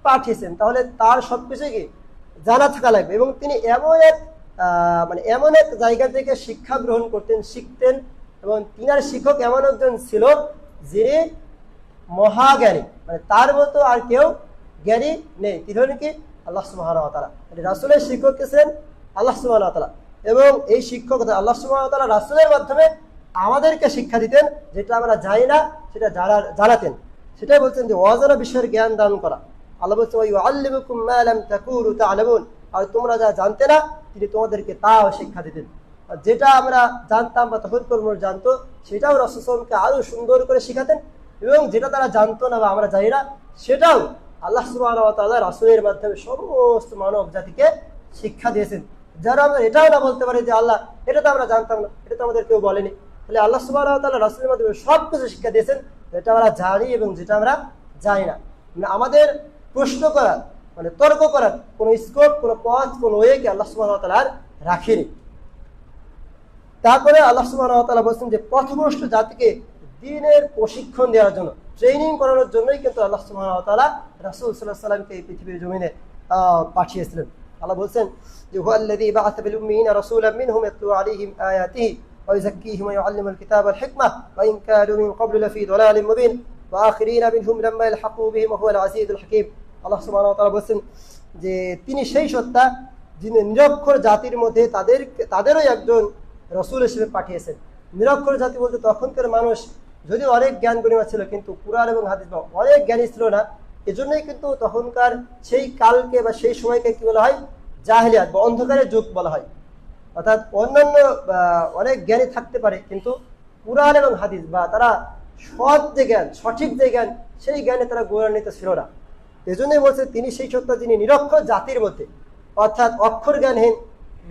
পাঠিয়েছেন। তাহলে তার সবকিছুই কি জানা থাকা লাগবে এবং তিনি এমন এক জায়গা থেকে শিক্ষা গ্রহণ করতেন, শিখতেন, এবং তিনার শিক্ষক এমন একজন ছিল যিনি মহাজ্ঞানী, তার মতো আর কেউ জ্ঞানী নেই। তিনি হলেন কি আল্লাহ সুবহানাহু ওয়া তাআলা। রাসূলের শিক্ষক ছিলেন আল্লাহ সুবহানাহু ওয়া তাআলা এবং এই শিক্ষক আল্লাহ সুবহানাহু ওয়া তাআলা রাসূলের মাধ্যমে আমাদেরকে শিক্ষা দিতেন, যেটা আমরা জানি না সেটা জানাতেন। সেটাই বলছেন যে অজানা বিষয়ের জ্ঞান দান করা। আল্লাহ বলছেন ওয়া ইউআল্লিমুকুম মা লাম তাকুনু তা'লামুন, আর তোমরা যা জানতে না তিনি তোমাদেরকে তাও শিক্ষা দিতেন। যেটা আমরা জানতাম বা তখন জানতো সেটাও রাসূল সাল্লাল্লাহু আলাইহি ওয়াসাল্লামকে আরো সুন্দর করে শিখাতেন, এবং যেটা তারা জানতো না বা আমরা জানি না সেটাও আল্লাহ সুবহানাহু ওয়া তাআলা রাসূলের মাধ্যমে সমস্ত মানব জাতিকে শিক্ষা দিয়েছেন। যারা আমরা এটাও না বলতে পারি যে আল্লাহ এটা তো আমরা জানতাম না, এটা তো আমাদের কেউ বলেনি, তাহলে আল্লাহ সুবহানাহু ওয়া তাআলা রাসূলের মাধ্যমে সব কিছু শিক্ষা দিয়েছেন যেটা আমরা জানি এবং যেটা আমরা জানি না। আমাদের প্রশ্ন করার তর্ক করার কোনো স্কোপ, কোনো পথ, কোনো ওয়েকে আল্লাহ সুবহানাহু ওয়া তাআলা রাখেনি। তারপরে আল্লাহ সুবহানাহু ওয়া তাআলা বলছেন যে পথভ্রষ্ট জাতিকে দ্বীনের প্রশিক্ষণ দেওয়ার জন্য, ট্রেনিং করানোর জন্যই কিন্তু আল্লাহ সুবহানাহু ওয়া তাআলা রাসূল সাল্লাল্লাহু আলাইহি ওয়াসাল্লামকে এই পৃথিবীর জমিনে পাঠিয়েছিলেন। আল্লাহ বলছেন যে হুয়াল্লাযী বা'আসা বিল উম্মিয়িনা রাসূলাম মিনহুম ইয়াতলু আলাইহিম আয়াতিহি ওয়া ইউযাক্কিহিম ওয়া ইউআল্লিমুল কিতাবা ওয়াল হিকমাহ ওয়া ইন কানু মিন ক্বাবলু লাফী দালালিম মুবিন ওয়া আখিরিনা মিনহুম লাম্মা ইয়ালহাকু বিহিম ওয়া হুয়াল আজিজুল হাকীম। আল্লাহ সুবহানাহু ওয়া তাআলা বলছেন যে তিনি সেই সত্তা যিনি নিরক্ষর জাতির মধ্যে তাদেরও একজন রাসূল হিসেবে পাঠিয়েছেন। নিরক্ষর জাতি বলতে তখনকার মানুষ যদি অনেক জ্ঞান গরিমা ছিল, কিন্তু কুরআন এবং হাদিস বা অনেক জ্ঞানী ছিল না। এজন্যই কিন্তু তখনকার সেই কালকে বা সেই সময়কে কি বলা হয়, জাহেলিয়াত বা অন্ধকারের যুগ বলা হয়। অর্থাৎ অন্যান্য অনেক জ্ঞানী থাকতে পারে, কিন্তু কুরআন এবং হাদিস বা তারা সৎ যে জ্ঞান, সঠিক যে জ্ঞান, সেই জ্ঞানে তারা গৌরবান্বিত ছিল না। এজন্যই বলছে তিনি সেই সত্তা যিনি নিরক্ষর জাতির মধ্যে, অর্থাৎ অক্ষর জ্ঞানহীন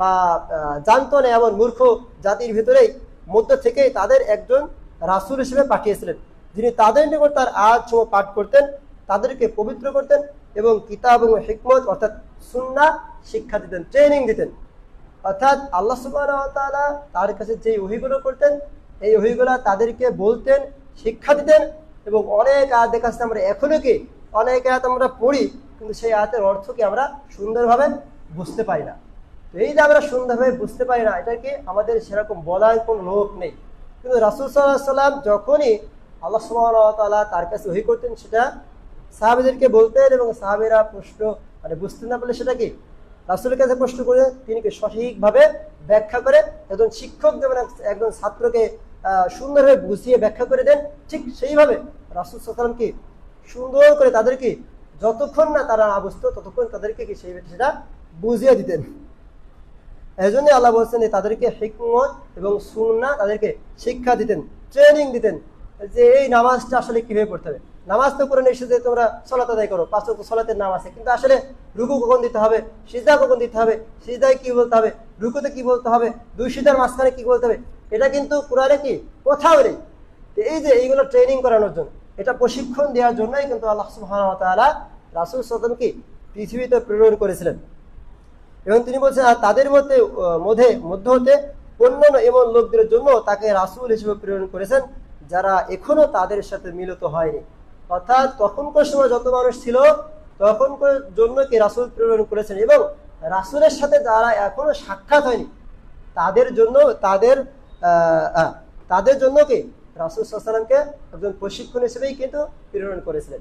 বা জানতো না এমন মূর্খ জাতির ভিতরেই মধ্য থেকেই তাদের একজন রাসূল হিসেবে পাঠিয়েছিলেন, যিনি তাদের নিকট তার আয়াতসমূহ পাঠ করতেন, তাদেরকে পবিত্র করতেন এবং কিতাব এবং হিকমত অর্থাৎ সুন্নাহ শিক্ষা দিতেন, ট্রেনিং দিতেন। অর্থাৎ আল্লাহ সুবহানাহু ওয়া তাআলা তার কাছে যে ওহীগুলো করতেন, এই ওহীগুলো তাদেরকে বলতেন, শিক্ষা দিতেন। এবং অনেক আয়াত দেখা যাচ্ছে আমরা এখনো কি অনেক আয়াত আমরা পড়ি, কিন্তু সেই আয়াতের অর্থকে আমরা সুন্দরভাবে বুঝতে পারি না। তো এই যে আমরা সুন্দরভাবে বুঝতে পারি না, এটা কি আমাদের সেরকম বলার কোনো লোক নেই। কিন্তু রাসূল সাল্লাল্লাহু আলাইহি সাল্লাম যখনই আল্লাহ সুবহানাহু ওয়া তাআলা তার কাছে ওহী করতেন, সেটা সাহাবীদেরকে বলতেন, এবং সাহাবীরা প্রশ্ন বুঝতে না পারলে সেটা কি রাসূলের কাছে প্রশ্ন করে তিনি কি সঠিকভাবে ব্যাখ্যা করে, একজন শিক্ষক যেমন একজন ছাত্রকে সুন্দরভাবে বুঝিয়ে ব্যাখ্যা করে দেন, ঠিক সেইভাবে রাসূল সাল্লাল্লাহু আলাইহি ওয়াসাল্লাম কি সুন্দর করে তাদেরকে যতক্ষণ না তারা না বুঝতো ততক্ষণ তাদেরকে কি সেটা বুঝিয়ে দিতেন। এই জন্য আল্লাহ বলছেন তাদেরকে হিকমত এবং সুন্নাহ তাদেরকে শিক্ষা দিতেন, ট্রেনিং দিতেন, যে এই নামাজটা আসলে কিভাবে পড়তে হবে। নামাজ তো করে এসে যে তোমরা সালাত আদায় করো, 5 ওয়াক্ত সালাতের নাম আছে, কিন্তু আসলে রুকু কখন দিতে হবে, সিজদা কখন দিতে হবে, সিজদায় কি বলতে হবে, রুকুতে কি বলতে হবে, দুই সিজদার মাঝখানে কি বলতে হবে, এটা কিন্তু কোরআনে কি কোথাও নেই। তো এই যে এইগুলো ট্রেনিং করানোর জন্য, এটা প্রশিক্ষণ দেওয়ার জন্যই কিন্তু আল্লাহ সুবহানাহু ওয়া তাআলা রাসূল সাল্লাল্লাহু আলাইহি ওয়াসাল্লামকে পৃথিবীতে প্রেরণ করেছিলেন। এবং তিনি বলছেন আর তাদের মধ্যে হতে অন্যান্য এমন লোকদের জন্য তাকে রাসূল হিসেবে প্রেরণ করেছেন যারা এখনো তাদের সাথে মিলিত হয়নি। অর্থাৎ তখনকার সময় যত মানুষ ছিল তখনকার জন্য কি রাসূল প্রেরণ করেছেন, এবং রাসূলের সাথে যারা এখনো সাক্ষাৎ হয়নি তাদের জন্য কি রাসূল সাল্লাল্লাহু আলাইহি ওয়াসাল্লামকে একজন প্রশিক্ষণ হিসেবেই কিন্তু প্রেরণ করেছিলেন।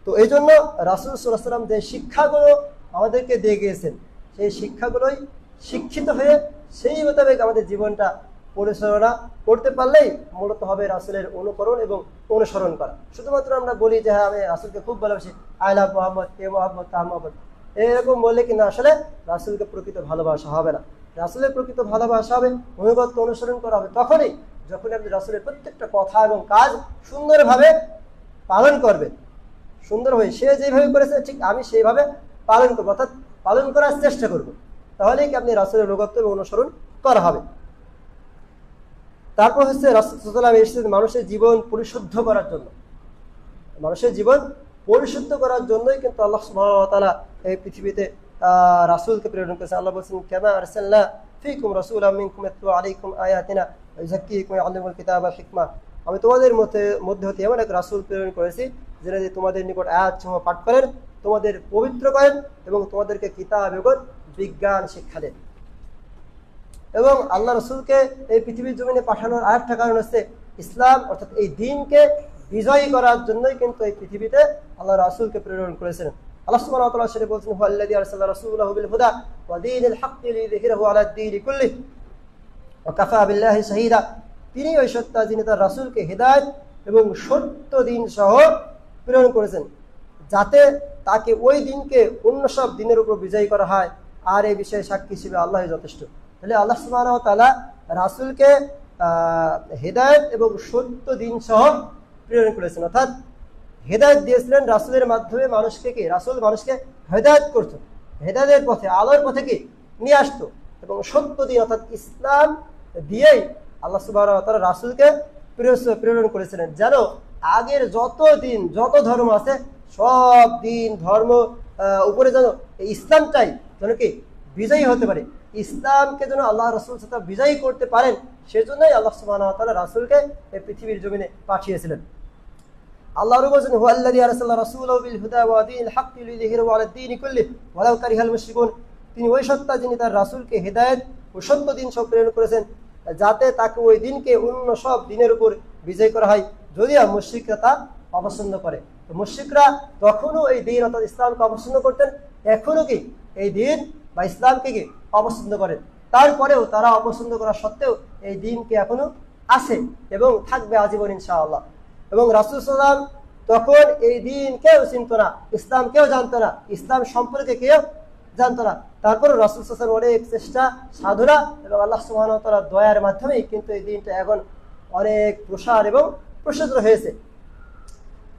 তো এই জন্য রাসূল সাল্লাল্লাহু আলাইহি ওয়াসাল্লাম যে শিক্ষাগুলো আমাদেরকে দিয়ে গিয়েছেন, সেই শিক্ষাগুলোই শিক্ষিত হয়ে সেই মোতাবেক আমাদের জীবনটা পরিচালনা করতে পারলেই মূলত হবে রাসূলের অনুকরণ এবং অনুসরণ করা। শুধুমাত্র আমরা বলি যে হ্যাঁ আমি রাসূলকে খুব ভালোবাসি, আই লাভ মুহাম্মদ, এ মুহাম্মদ, তা মুহাম্মদ, এরকম বললে কিন্তু আসলে রাসূলকে প্রকৃত ভালোবাসা হবে না। রাসূলের প্রকৃত ভালোবাসা হবে, অনুগত অনুসরণ করা হবে তখনই যখন আপনি রাসূলের প্রত্যেকটা কথা এবং কাজ সুন্দরভাবে পালন করবেন। সুন্দরভাবে সে যেভাবে করেছে ঠিক আমি সেইভাবে পালন করবো, অর্থাৎ পালন করার চেষ্টা করবো, তাহলেই কি আপনি রাসূলের অনুগত এবং অনুসরণ করা হবে। তারপর হচ্ছে রাসূল সাল্লাল্লাহু আলাইহি ওয়াসাল্লাম এসেছেন মানুষের জীবন পরিশুদ্ধ করার জন্য। মানুষের জীবন পরিশুদ্ধ করার জন্যই কিন্তু আল্লাহ সুবহানাহু ওয়া তাআলা এই পৃথিবীতে রাসূলকে প্রেরণ করেছেন। আল্লাহ বলেছেন কামা আরসালনা ফীকুম রাসূলাম মিনকুম ইয়াতলু আলাইকুম আয়াতিনা ওয়া ইউযাক্কিকুম ওয়া ইউআল্লিমুল কিতাবা ওয়াল হিকমা। আমি তোমাদের মধ্যে হতে এমন এক রাসূল প্রেরণ করেছি যিনি তোমাদের নিকট আয়াতসমূহ পাঠ করেন, তোমাদের পবিত্র করেন এবং তোমাদেরকে কিতাব এবং বিজ্ঞান শিক্ষা দেন। এবং আল্লাহ রাসূলকে এই পৃথিবীর জমিনে পাঠানোর আরেকটা কারণ হচ্ছে ইসলাম, অর্থাৎ এই দ্বীনকে বিজয়ী করার জন্যই কিন্তু এই পৃথিবীতে আল্লাহ রাসূলকে প্রেরণ করেছিলেন। আল্লাহ সুবহানাহু ওয়া তাআলা সেটা বলছেন হুয়াল্লাযী আরসালা রাসূলাহু বিল হুদা ওয়া দীনিল হাক্কি লিইযহিরাহু আলা দ্দীনি কুল্লিহি ওয়া কাফা বিল্লাহি শাহীদা। তিনি ওই সত্তা যিনি তার রাসূলকে হিদায়াত এবং সত্য দ্বীন সহ প্রেরণ করেছেন, যাতে তাকে ওই দিনকে অন্য সব দিনের উপর বিজয়ী করা হয়, আর এই বিষয়ে সাক্ষী হিসেবে আল্লাহই যথেষ্ট। তাহলে আল্লাহ সুবহানাহু ওয়া তাআলা রাসূলকে হিদায়াত এবং সত্য দ্বীন সহ প্রেরণ করেছেন, অর্থাৎ হেদায়েত দিয়েছিলেন রাসূলের মাধ্যমে। মানুষকে কি রাসূল মানুষকে হেদায়েত করত, হেদায়েতের পথে আলোর পথে কি নিয়ে আসতো, এবং সত্য দিন অর্থাৎ ইসলাম দিয়েই আল্লাহ সুবহানাহু ওয়া তাআলা রাসূলকে প্রেরণ করেছিলেন, যেন আগের যত দিন যত ধর্ম আছে সব দিন ধর্ম উপরে যেন এই ইসলামটাই যেন কি বিজয়ী হতে পারে, ইসলামকে যেন আল্লাহ রাসূল সাল্লাল্লাহু আলাইহি ওয়াসাল্লাম বিজয়ী করতে পারেন। সেজন্যই আল্লাহ সুবহানাহু ওয়া তাআলা রাসূলকে এই পৃথিবীর জমিনে পাঠিয়েছিলেন। আল্লাহ বলেছেন হুয়াল্লাযী আরসালা রাসূলাহু বিল হুদা ওয়া দীনিল হাক্কি লিইযহিরাহু আলা দ্দীনি কুল্লিহি ওয়ালাউ কারিহাল মুশরিকুন। তিনি ওই সত্তা যিনি তার রাসূলকে হিদায়াত ও সত্য দ্বীন সহ প্রেরণ করেছেন, যাতে তাকে ওই দিনকে অন্য সব দিনের উপর বিজয় করা হয়, যদিও মুশরিকরা তা অপছন্দ করে। তো মুশরিকরা তখনও এই দ্বীন অর্থাৎ ইসলামকে অপছন্দ করতেন, এখনো কি এই দ্বীন বা ইসলামকে কি অপছন্দ করেন। তারপরেও তারা অপছন্দ করা সত্ত্বেও এই দ্বীনকে এখনো আছে এবং থাকবে আজীবন ইনশাআল্লাহ। এবং রাসূল সাল্লাল্লাহু আলাইহি ওয়াসাল্লাম তখন এই দ্বীন কেউ চিনত না, ইসলাম কেউ জানতো না, ইসলাম সম্পর্কে কেউ জানতো না। তারপরে রাসূল সাল্লাল্লাহু আলাইহি ওয়াসাল্লাম অনেক চেষ্টা সাধনা এবং আল্লাহ সুবহানাহু ওয়া তাআলার দয়ার মাধ্যমেই কিন্তু এই দ্বীনটা এখন অনেক প্রসার এবং প্রসারিত হয়েছে।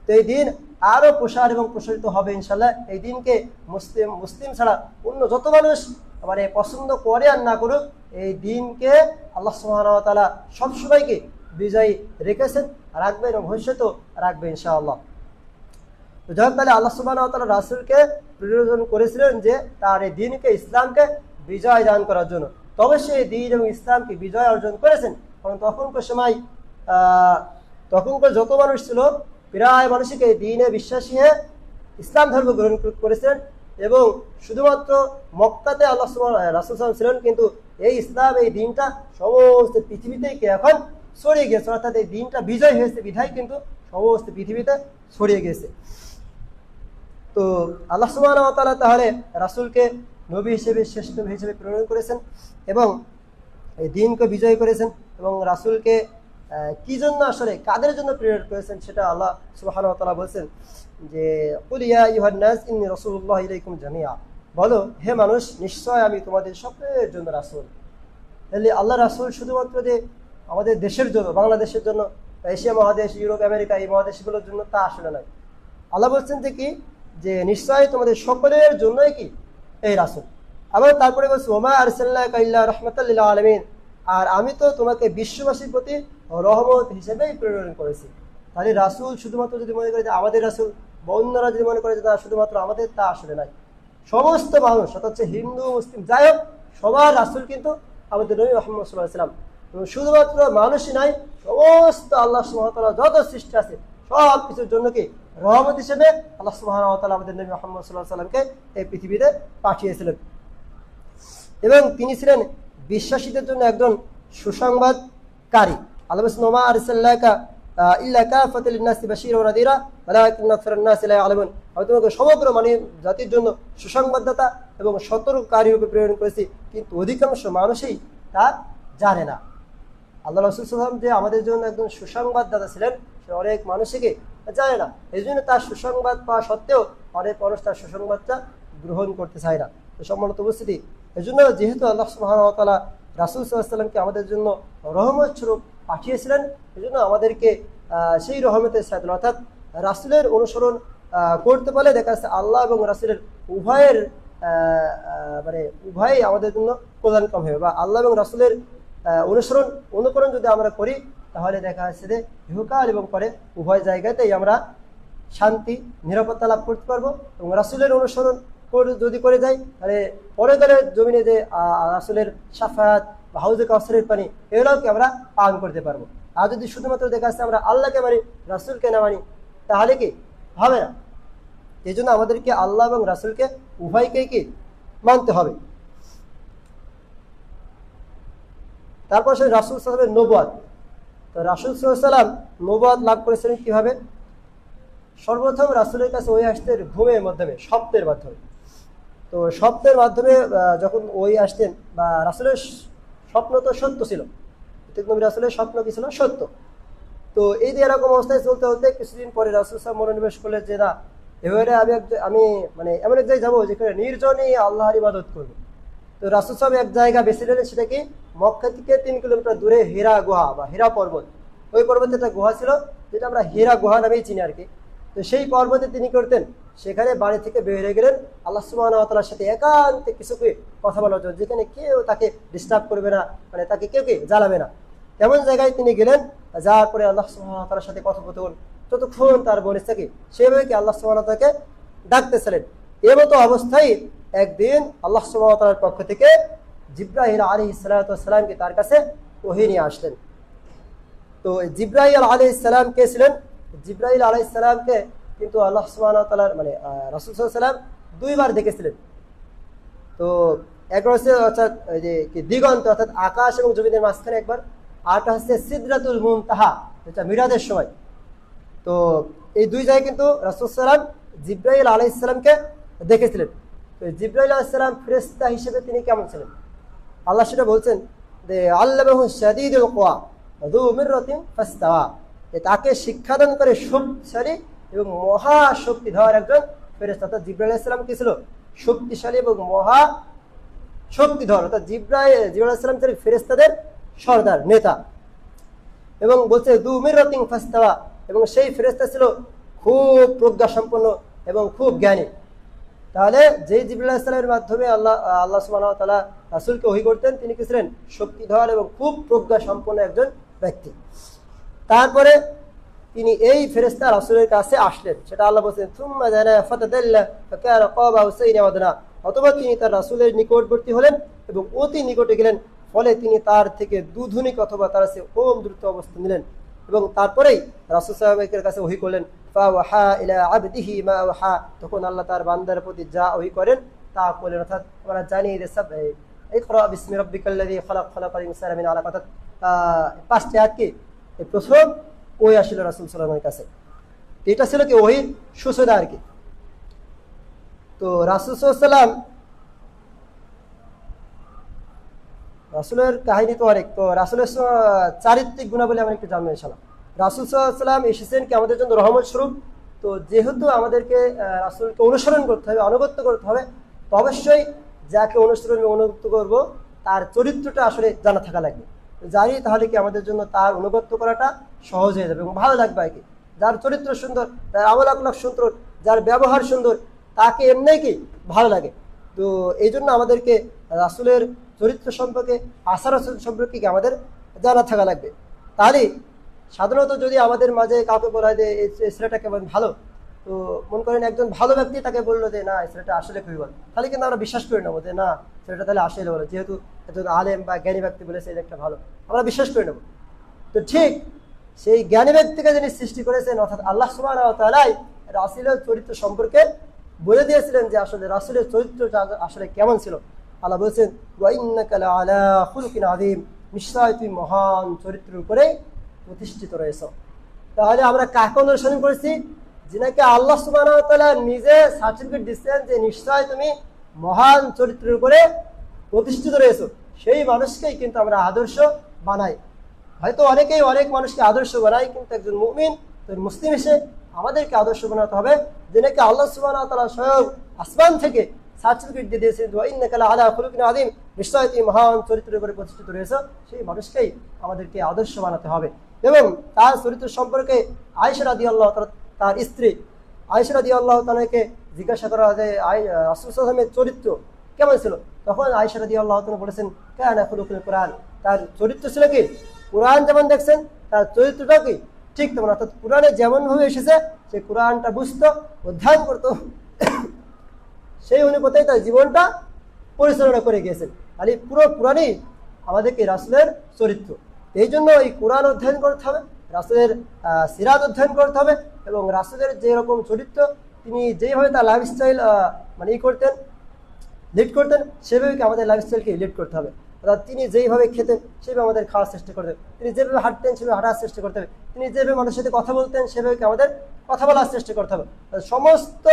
তো এই দিন আরো প্রসার এবং প্রসারিত হবে ইনশাআল্লাহ। এই দিনকে মুসলিম ছাড়া অন্য যত মানুষ পছন্দ করে আর না করুক, এই দিনকে আল্লাহ সুবহানাহু ওয়া তাআলা সবসময়কে বিজয়ী রেখেছেন, রাখবেন এবং ভবিষ্যতেও রাখবে ইনশাআল্লাহ। তো যাই হোক, তাহলে আল্লাহ সুবহানাহু ওয়া তাআলা রাসূলকে প্রেরণ করেছিলেন যে তার এই দিনকে ইসলামকে বিজয় দান করার জন্য। তবে সে দ্বীন এবং ইসলামকে বিজয় অর্জন করেছেন। কারণ তখনকার সময় তখনকার যত মানুষ ছিল প্রায় মানুষকে দ্বীনে বিশ্বাসী হয়ে ইসলাম ধর্ম গ্রহণ করেছিলেন। এবং শুধুমাত্র মক্কাতে আল্লাহ রাসূল সাল্লাল্লাহু আলাইহি ওয়াসাল্লাম ছিলেন, কিন্তু এই ইসলাম এই দ্বীনটা সমস্ত পৃথিবীতেই এখন ছড়িয়ে গেছে। অর্থাৎ এই দ্বীনটা বিজয় হয়েছে বিধায় কিন্তু সমস্ত পৃথিবীতে ছড়িয়ে গেছে। তো আল্লাহ সুবহানাহু ওয়া তাআলা তাহলে রাসূলকে নবী হিসেবে শ্রেষ্ঠ নবী হিসেবে প্রেরণ করেছেন এবং এই দ্বীনকে বিজয় করেছেন। এবং রাসূলকে কি জন্য আসলে কাদের জন্য প্রেরণ করেছেন সেটা আল্লাহ সুবহানাহু ওয়া তাআলা বলেছেন যে কুল ইয়া আইয়ুহান নাস ইন্নী রাসূলুল্লাহ ইলাইকুম জামিআ, বলো হে মানুষ নিশ্চয় আমি তোমাদের সকলের জন্য রাসূল। তাহলে আল্লাহ রাসূল শুধুমাত্র যে আমাদের দেশের জন্য, বাংলাদেশের জন্য, এশিয়া মহাদেশ, ইউরোপ, আমেরিকা এই মহাদেশগুলোর জন্য তা আসলে নয়। আল্লাহ বলছেন যে কি, যে নিশ্চয়ই তোমাদের সকলের জন্যই কি এই রাসূল। আবার তারপরে বলছে ওমা আরসালনাকা ইল্লা রাহমাতাল লিল আলামিন, আর আমি তো তোমাকে বিশ্ববাসীর প্রতি রহমত হিসেবেই প্রেরণ করেছি। তাহলে রাসূল শুধুমাত্র যদি মনে করে যে আমাদের রাসূল, বা অন্যরা যদি মনে করে যে না শুধুমাত্র আমাদের, তা আসলে নয়। সমস্ত মানুষ, অর্থাৎ হচ্ছে হিন্দু মুসলিম যাই হোক, সবার রাসূল কিন্তু আমাদের নবী মুহাম্মদ সাল্লাল্লাহু আলাইহি ওয়াসাল্লাম। এবং শুধুমাত্র মানুষই নয়, সমস্ত আল্লাহ সুবহানাহু ওয়া তাআলা যত সৃষ্টি আছে সব কিছুর জন্য কি রহমত হিসেবে আল্লাহ সুবহানাহু ওয়া তাআলা আমাদের নবী মুহাম্মদ সাল্লাল্লাহু আলাইহি ওয়াসাল্লামকে এই পৃথিবীতে পাঠিয়েছিলেন। এবং তিনি ছিলেন বিশ্বাসীদের জন্য একজন সুসংবাদকারী। আল্লাহ বলেছেন ওমা আরসালনাকা ইল্লা কাফাতাল লিন-নাসি বাশীরা ওয়া নাযীরা ওয়ালাকিন্না আকসারান নাসি লা ইয়ালামুন, আমি তোমাকে সমগ্র মানব জাতির জন্য সুসংবাদদাতা এবং সতর্ককারী রূপে প্রেরণ করেছি, কিন্তু অধিকাংশ মানুষই তা জানে না। আল্লাহ রাসূল সাল্লাল্লাহু আলাইহি ওয়াসাল্লাম যে আমাদের জন্য একজন সুসংবাদদাতা ছিলেন, সে অনেক মানুষকে জানে না। এই জন্য তার সুসংবাদ পাওয়া সত্ত্বেও অনেক মানুষ তার সুসংবাদটা গ্রহণ করতে চায় না। তো সম্মানিত উপস্থিতি, এই জন্য যেহেতু আল্লাহ সুবহানাহু ওয়া তাআলা রাসূল সাল্লাল্লাহু আলাইহি ওয়াসাল্লামকে আমাদের জন্য রহমত স্বরূপ পাঠিয়েছিলেন, এই জন্য আমাদেরকে সেই রহমতের সাথে অর্থাৎ রাসূলের অনুসরণ করতে পারলে দেখা যাচ্ছে আল্লাহ এবং রাসূলের উভয়ের উভয়ই আমাদের জন্য কল্যাণকর হবে। বা আল্লাহ এবং রাসূলের অনুকরণ যদি আমরা করি, তাহলে দেখা যাচ্ছে যে ইহকাল এবং পরে উভয় জায়গাতেই আমরা শান্তি নিরাপত্তা লাভ করতে পারবো। এবং রাসূলের অনুসরণ যদি করে যাই, তাহলে পরকালের জমিনে যে রাসূলের শাফায়াত বা হাউজে কাউসারের পানি, এগুলোও কি আমরা পান করতে পারবো। আর যদি শুধুমাত্র দেখা যাচ্ছে আমরা আল্লাহকে মানি, রাসূলকে না মানি, তাহলে কি হবে না। এই জন্য আমাদেরকে আল্লাহ এবং রাসূলকে উভয়কেই কি মানতে হবে। তারপর সেই রাসূল সাল্লাল্লাহু আলাইহি ওয়াসাল্লামের নবুয়ত। তো রাসূল সাল্লাল্লাহু আলাইহি ওয়াসাল্লাম নবুয়ত লাভ করেছিলেন কিভাবে? সর্বপ্রথম রাসূলের কাছে ওহী আসতেন ঘুমের মাধ্যমে, স্বপ্নের মাধ্যমে। তো স্বপ্নের মাধ্যমে যখন ওহী আসতেন, বা রাসূলের স্বপ্ন তো সত্য ছিল, নবী রাসূলের স্বপ্ন কি ছিল? সত্য। তো এই যে এরকম অবস্থায় চলতে হতে কিছুদিন পরে রাসূল সাল্লাল্লাহু আলাইহি ওয়াসাল্লাম মনোনিবেশ করলেন যে না, এবারে আমি এমন এক জায়গায় যাবো যেখানে নির্জনে আল্লাহর ইবাদত করবো। তো রাসূল সাহেব এক জায়গা বেছে নিলেন, সেটা কি মক্কা থেকে 3 কিলোমিটার দূরে হীরা গুহা বা হীরা পর্বত। ওই পর্বতে একটা গুহা ছিল, যেটা আমরা হীরা গুহা নামেই চিনি আর কি। তো সেই পর্বতে তিনি করতেন, সেখানে বাড়ি থেকে বের হয়ে গেলেন আল্লাহ সুবহানাহু ওয়া তাআলার সাথে একান্তে কিছুকে কথা বলার জন্য, যেখানে কেউ তাকে ডিস্টার্ব করবে না, তাকে কেউ জ্বালাবে না। এমন জায়গায় তিনি গেলেন, যাওয়ার পরে আল্লাহ সুবহানাহু ওয়া তাআলার সাথে কথোপকথন যতক্ষণ তার মনে থাকে সেভাবে কি আল্লাহ সুবহানাহু ওয়া তাআলাকে ডাকতেছিলেন। এর মতো অবস্থায় একদিন আল্লাহ সুবহানাহু ওয়া তাআলার পক্ষ থেকে জিবরাইল আলাইহিস সালাতু ওয়াস সালামকে তার কাছে ওহী নিয়ে আসলেন। তো জিবরাইল আলাইহিস সালাম কে ছিলেন? জিবরাইল আলাইহিস সালামকে কিন্তু আল্লাহ সুবহানাহু ওয়া তাআলার রাসূল সাল্লাল্লাহু আলাইহি ওয়াসাল্লাম 2 বার দেখেছিলেন। তো একবার হচ্ছে অর্থাৎ যে দিগন্ত অর্থাৎ আকাশ এবং জমিনের মাঝখানে একবার, আরটা হচ্ছে সিদরাতুল মুনতাহা, যেটা মিরাজের সময়। তো এই 2 জায়গায় কিন্তু রাসূল সাল্লাল্লাহু আলাইহি ওয়াসাল্লাম জিবরাইল আলাইহিস সালামকে দেখেছিলেন। তো জিবরাইল আলাইহিস সালাম ফেরেশতা হিসেবে তিনি কেমন ছিলেন? আল্লাহ সেটা বলছেন যে আল্লামাহু শাদীদুল কুওয়া যু মিররাতিন ফাস্তাওয়া, তাকে শিক্ষাদান করে শক্তিশালী এবং মহা শক্তিধর একজন ফেরেশতা। জিবরাইল আলাইহিস সালাম কি ছিল? শক্তিশালী এবং মহা শক্তিধর। অর্থাৎ জিবরাইল আলাইহিস সালাম ছিলেন ফেরেশতাদের সর্দার, নেতা। এবং বলছে যু মিররাতিন ফাস্তাওয়া, এবং সেই ফেরেশতা ছিল খুব প্রজ্ঞা সম্পন্ন এবং খুব জ্ঞানী। তাহলে যে জিবরাইল আলাইহিস সালামের মাধ্যমে আল্লাহ সুবহানাহু ওয়া তাআলা রাসূলকে ওহী করতেন, তিনি কি ছিলেন? শক্তিধর এবং খুব প্রজ্ঞা সম্পন্ন একজন ব্যক্তি। তারপরে তিনি এই ফেরেশতা রাসূলের কাছে আসলেন, সেটা আল্লাহ বলেছেন সুম্মা দানা ফাতাদাল্লা ফাকানা কাবা হুসাইন ওয়া আদনা। অথবা তিনি তার রাসূলের নিকটবর্তী হলেন এবং অতি নিকটে গেলেন, ফলে তিনি তার থেকে দুধুনিক অথবা তার চেয়ে কম দ্রুত অবস্থান নিলেন এবং তারপরেই রাসূল সাল্লাল্লাহু আলাইহি ওয়াসাল্লামের কাছে ওহী করলেন। ফাওয়াহা ইলা আবদিহি মা ওয়াহা, তখন আল্লাহ তার বান্দার প্রতি যা ওহী করেন তা করলেন। অর্থাৎ আমরা জানি যে সব ইকরা বিসমি রাব্বিকাল্লাযী খালাক, খালাকাল ইনসানা মিন আলাক, অর্থাৎ পাঁচটি আয়াত কি এই প্রথম ওহী আসছিল রাসূল সাল্লাল্লাহু আলাইহি ওয়াসাল্লামের কাছে। এটা ছিল কি ওহীর সূচনা আর কি। তো রাসূল সাল্লাল্লাহু আলাইহি ওয়াসাল্লাম, রাসূলের কাহিনী তো অনেক, তো রাসূলের চারিত্রিক গুণাবলী আমরা একটু জানবো ইনশাআল্লাহ। রাসূল সাল্লাল্লাহু আলাইহি ওয়াসাল্লাম এসেছেন কি আমাদের জন্য রহমত স্বরূপ। তো যেহেতু আমাদেরকে রাসূলকে অনুসরণ করতে হবে, আনুগত্য করতে হবে, তো অবশ্যই যাকে অনুসরণ অনুগত্য করব তার চরিত্রটা আসলে জানা থাকা লাগবে। জানি তাহলে কি আমাদের জন্য তার অনুগত্য করাটা সহজ হয়ে যাবে এবং ভালো লাগবে আর কি। যার চরিত্র সুন্দর, যার আমল আখলাক সুন্দর, যার ব্যবহার সুন্দর, তাকে এমনি কি ভালো লাগে। তো এই জন্য আমাদেরকে রাসূলের চরিত্র সম্পর্কে, আচার আচরণ সম্পর্কে কি আমাদের জানা থাকা লাগবে। তাহলে সাধারণত যদি আমাদের মাঝে কাউকে বলা হয় যে এই ছেলেটা কেমন ভালো, তো মনে করেন একজন ভালো ব্যক্তি তাকে বললো যে না এই ছেলেটা আসলে খুবই ভালো, তাহলে কিন্তু আমরা বিশ্বাস করে নেবো যে না ছেলেটা তাহলে আসলে ভালো, যেহেতু একজন আলেম বা জ্ঞানী ব্যক্তি বলেছে এই একটা ভালো, আমরা বিশ্বাস করে নেবো। তো ঠিক সেই জ্ঞানী ব্যক্তিকে যিনি সৃষ্টি করেছেন অর্থাৎ আল্লাহ সুবহানাহু ওয়া তাআলা রাসূলের চরিত্র সম্পর্কে বলে দিয়েছিলেন যে আসলে রাসূলের চরিত্রটা আসলে কেমন ছিল। আল্লাহ বলছেন ওয়া ইন্নাকা লাআলা খুলুকিন আযীম, নিশ্চয় তুমি মহান চরিত্রের উপরে প্রতিষ্ঠিত রয়েছে। তাহলে আমরা কাকে অনুসরণ করেছি? যিনাকে আল্লাহ সুবহানাহু ওয়া তাআলা নিজে সার্টিফিকেট দিচ্ছেন যে নিশ্চয় তুমি মহান চরিত্রের উপরে প্রতিষ্ঠিত রয়েছে, সেই মানুষকেই কিন্তু আমরা আদর্শ বানাই। হয়তো অনেকেই অনেক মানুষকে আদর্শ বানায়, কিন্তু একজন মুমিন মুসলিম হিসেবে আমাদেরকে আদর্শ বানাতে হবে যিনাকে আল্লাহ সুবহানাহু ওয়া তাআলা স্বয়ং আসমান থেকে সার্টিফিকেট দিয়ে দিয়েছেন ওয়া ইন্নাকা লাআলা খুলুকিন আযীম, নিশ্চয় তুমি মহান চরিত্রের উপরে প্রতিষ্ঠিত রয়েছে, সেই মানুষকেই আমাদেরকে আদর্শ বানাতে হবে। এবং তার চরিত্র সম্পর্কে আয়েশা রাদিয়াল্লাহু তাআলা, তার স্ত্রী আয়েশা রাদিয়াল্লাহু তাআলাকে জিজ্ঞাসা করা হয় যে রাসূল সাল্লাল্লাহু আলাইহি ওয়াসাল্লামের চরিত্র কেমন ছিল, তখন আয়েশা রাদিয়াল্লাহু তাআলা বলেছেন কানা খুলুকুল কোরআন, তার চরিত্র ছিল কি কোরআন যেমন দেখছেন তার চরিত্রটাও কি ঠিক তেমন, অর্থাৎ কোরআনে যেমন ভাবে এসেছে সে কোরআনটা বুঝতো, অধ্যয়ন করতো, সেই অনুপাতেই তার জীবনটা পরিচালনা করে গিয়েছেন। তাহলে পুরো কোরআনই আমাদেরকে রাসূলের চরিত্র। এই জন্য এই কোরআন অধ্যয়ন করতে হবে, রাসূলের সিরাত অধ্যয়ন করতে হবে এবং রাসূলের যেরকম চরিত্র তিনি যেভাবে তার লাইফস্টাইল মানে করতেন, লিড করতেন, সেভাবে আমাদের লাইফস্টাইলকে লিড করতে হবে। অর্থাৎ তিনি যেইভাবে খেতেন সেভাবে আমাদের খাওয়ার চেষ্টা করতে হবে, তিনি যেভাবে হাঁটতেন সেভাবে হাঁটার চেষ্টা করতে হবে, তিনি যেভাবে মানুষের সাথে কথা বলতেন সেভাবে আমাদের কথা বলার চেষ্টা করতে হবে। সমস্ত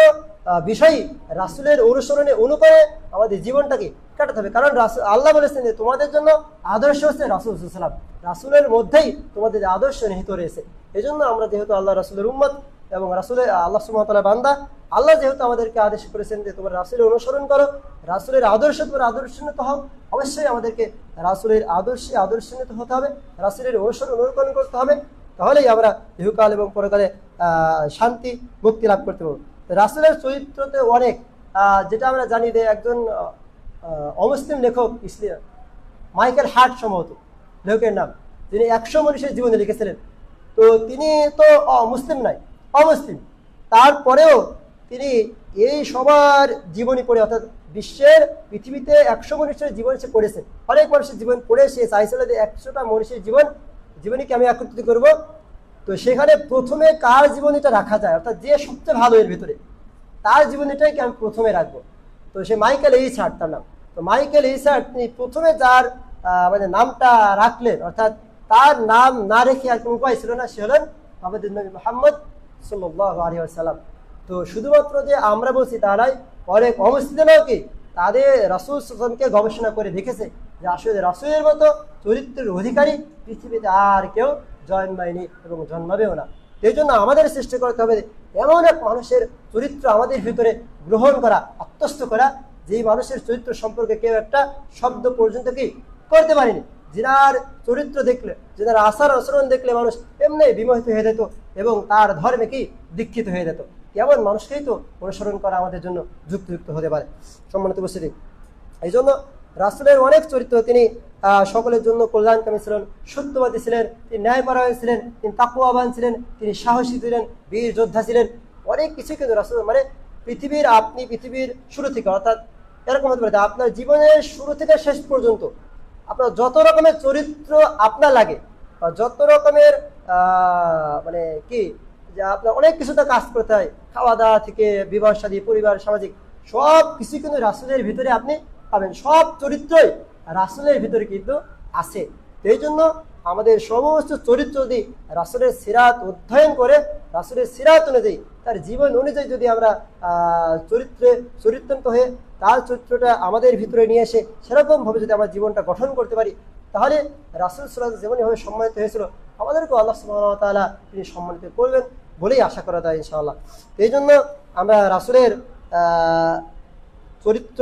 বিষয়ই রাসূলের অনুসরণে অনুকরণে আমাদের জীবনটাকে কাটাতে হবে। কারণ আল্লাহ বলেছেন যে তোমাদের জন্য আদর্শ হচ্ছে রাসূল সাল্লাল্লাহু আলাইহি ওয়াসাল্লাম, রাসূলের মধ্যেই তোমাদের আদর্শ নিহিত রয়েছে। এই জন্য আমরা যেহেতু আল্লাহ রাসূলের উম্মত এবং রাসূলের আল্লাহ সুবহানাহু ওয়া তাআলা বান্দা, আল্লাহ যেহেতু আমাদেরকে আদেশ করেছেন যে তোমরা রাসূলের অনুসরণ করো, রাসূলের আদর্শ তোমরা আদর্শান্বিত হও, অবশ্যই আমাদেরকে রাসূলের আদর্শে আদর্শান্বিত হতে হবে, রাসূলের অনুকরণ করতে হবে। তাহলেই আমরা ইহকাল এবং পরকালে শান্তি মুক্তি লাভ করতে পারবো। রাসূলের চরিত্রতে অনেক, যেটা আমরা জানি যে একজন অমুসলিম লেখক মাইকেল হার্ট সম্ভবত লেখকের নাম, যিনি 100 মানুষের জীবনে লিখেছিলেন। তো তিনি তো মুসলিম নাই, অমুসলিম, তারপরেও তিনি এই সবার জীবনী পড়ে, অর্থাৎ বিশ্বের পৃথিবীতে 100 মানুষের জীবন সে পড়েছেন, অনেক মানুষের জীবন পড়ে সে চাইছিল যে 100টা মানুষের জীবনীকে আমি একত্রিত করব। তো সেখানে প্রথমে কার জীবনীটা রাখা যায়, অর্থাৎ যে সবচেয়ে ভালো এর ভিতরে তার জীবনীটাকে আমি প্রথমে রাখবো। তো সে মাইকেল এইচ হার্ট তার নাম। তো মাইকেল এইচ হার্ট তিনি প্রথমে যার মানে নামটা রাখলেন, অর্থাৎ তার নাম না রেখে আর কোনো উপায় ছিল না, সে হলেন আমাদের নবী মুহাম্মদ সাল্লাল্লাহু আলাইহি ওয়াসাল্লাম। তো শুধুমাত্র যে আমরা বলছি তারাই, অনেক অমুসলিমও কি তাদের রাসূল সাল্লাল্লাহু আলাইহি ওয়াসাল্লামকে গবেষণা করে দেখেছে যে আসলে রাসূলের মতো চরিত্রের অধিকারী পৃথিবীতে আর কেউ জন্মায়নি এবং জন্মাবেও না। এই জন্য আমাদের চেষ্টা করতে হবে এমন এক মানুষের চরিত্র আমাদের ভিতরে গ্রহণ করা, আত্মস্থ করা, যেই মানুষের চরিত্র সম্পর্কে কেউ একটা শব্দ পর্যন্ত কি করতে পারেনি, যিনার চরিত্র দেখলে, যিনার আচার আচরণ দেখলে মানুষ এমনি বিমোহিত হয়ে যেত এবং তার ধর্মে কি দীক্ষিত হয়ে যেত। এমন মানুষকেই তো অনুসরণ করা আমাদের জন্য যুক্তিযুক্ত হতে পারে। সম্মানিত উপস্থিতি, এই জন্য রাসূলের অনেক চরিত্র, তিনি সকলের জন্য কল্যাণকামী ছিলেন, সত্যবাদী ছিলেন, তিনি ন্যায়পরায়ণ ছিলেন, তিনি তাকওয়াবান ছিলেন, তিনি সাহসী ছিলেন, বীর যোদ্ধা ছিলেন, অনেক কিছু কিন্তু রাসূল মানে পৃথিবীর শুরু থেকে, অর্থাৎ এরকম হতে পারে আপনার জীবনের শুরু থেকে শেষ পর্যন্ত আপনার যত রকমের চরিত্র আপনার লাগে, বা যত রকমের মানে কি যে আপনার অনেক কিছুতে কাজ করতে হয়, খাওয়া দাওয়া থেকে বিবাহ শাদী, পরিবার, সামাজিক সব কিছু কিন্তু রাসূলের ভিতরে আপনি পাবেন। সব চরিত্রই রাসূলের ভিতরে কিন্তু আছে। এই জন্য আমাদের সমস্ত চরিত্র যদি রাসূলের সিরাত অধ্যয়ন করে, রাসূলের সিরাত অনুযায়ী, তার জীবন অনুযায়ী যদি আমরা চরিত্রান্ত হয়ে তার চরিত্রটা আমাদের ভিতরে নিয়ে এসে সেরকমভাবে যদি আমার জীবনটা গঠন করতে পারি, তাহলে রাসূল সাল্লাল্লাহু আলাইহি ওয়াসাল্লাম যেমনভাবে সম্মানিত হয়েছিল, আমাদেরকেও আল্লাহ সুবহানাহু ওয়া তাআলা তিনি সম্মানিত করবেন বলেই আশা করা যায় ইনশাআল্লাহ। এই জন্য আমরা রাসূলের চরিত্র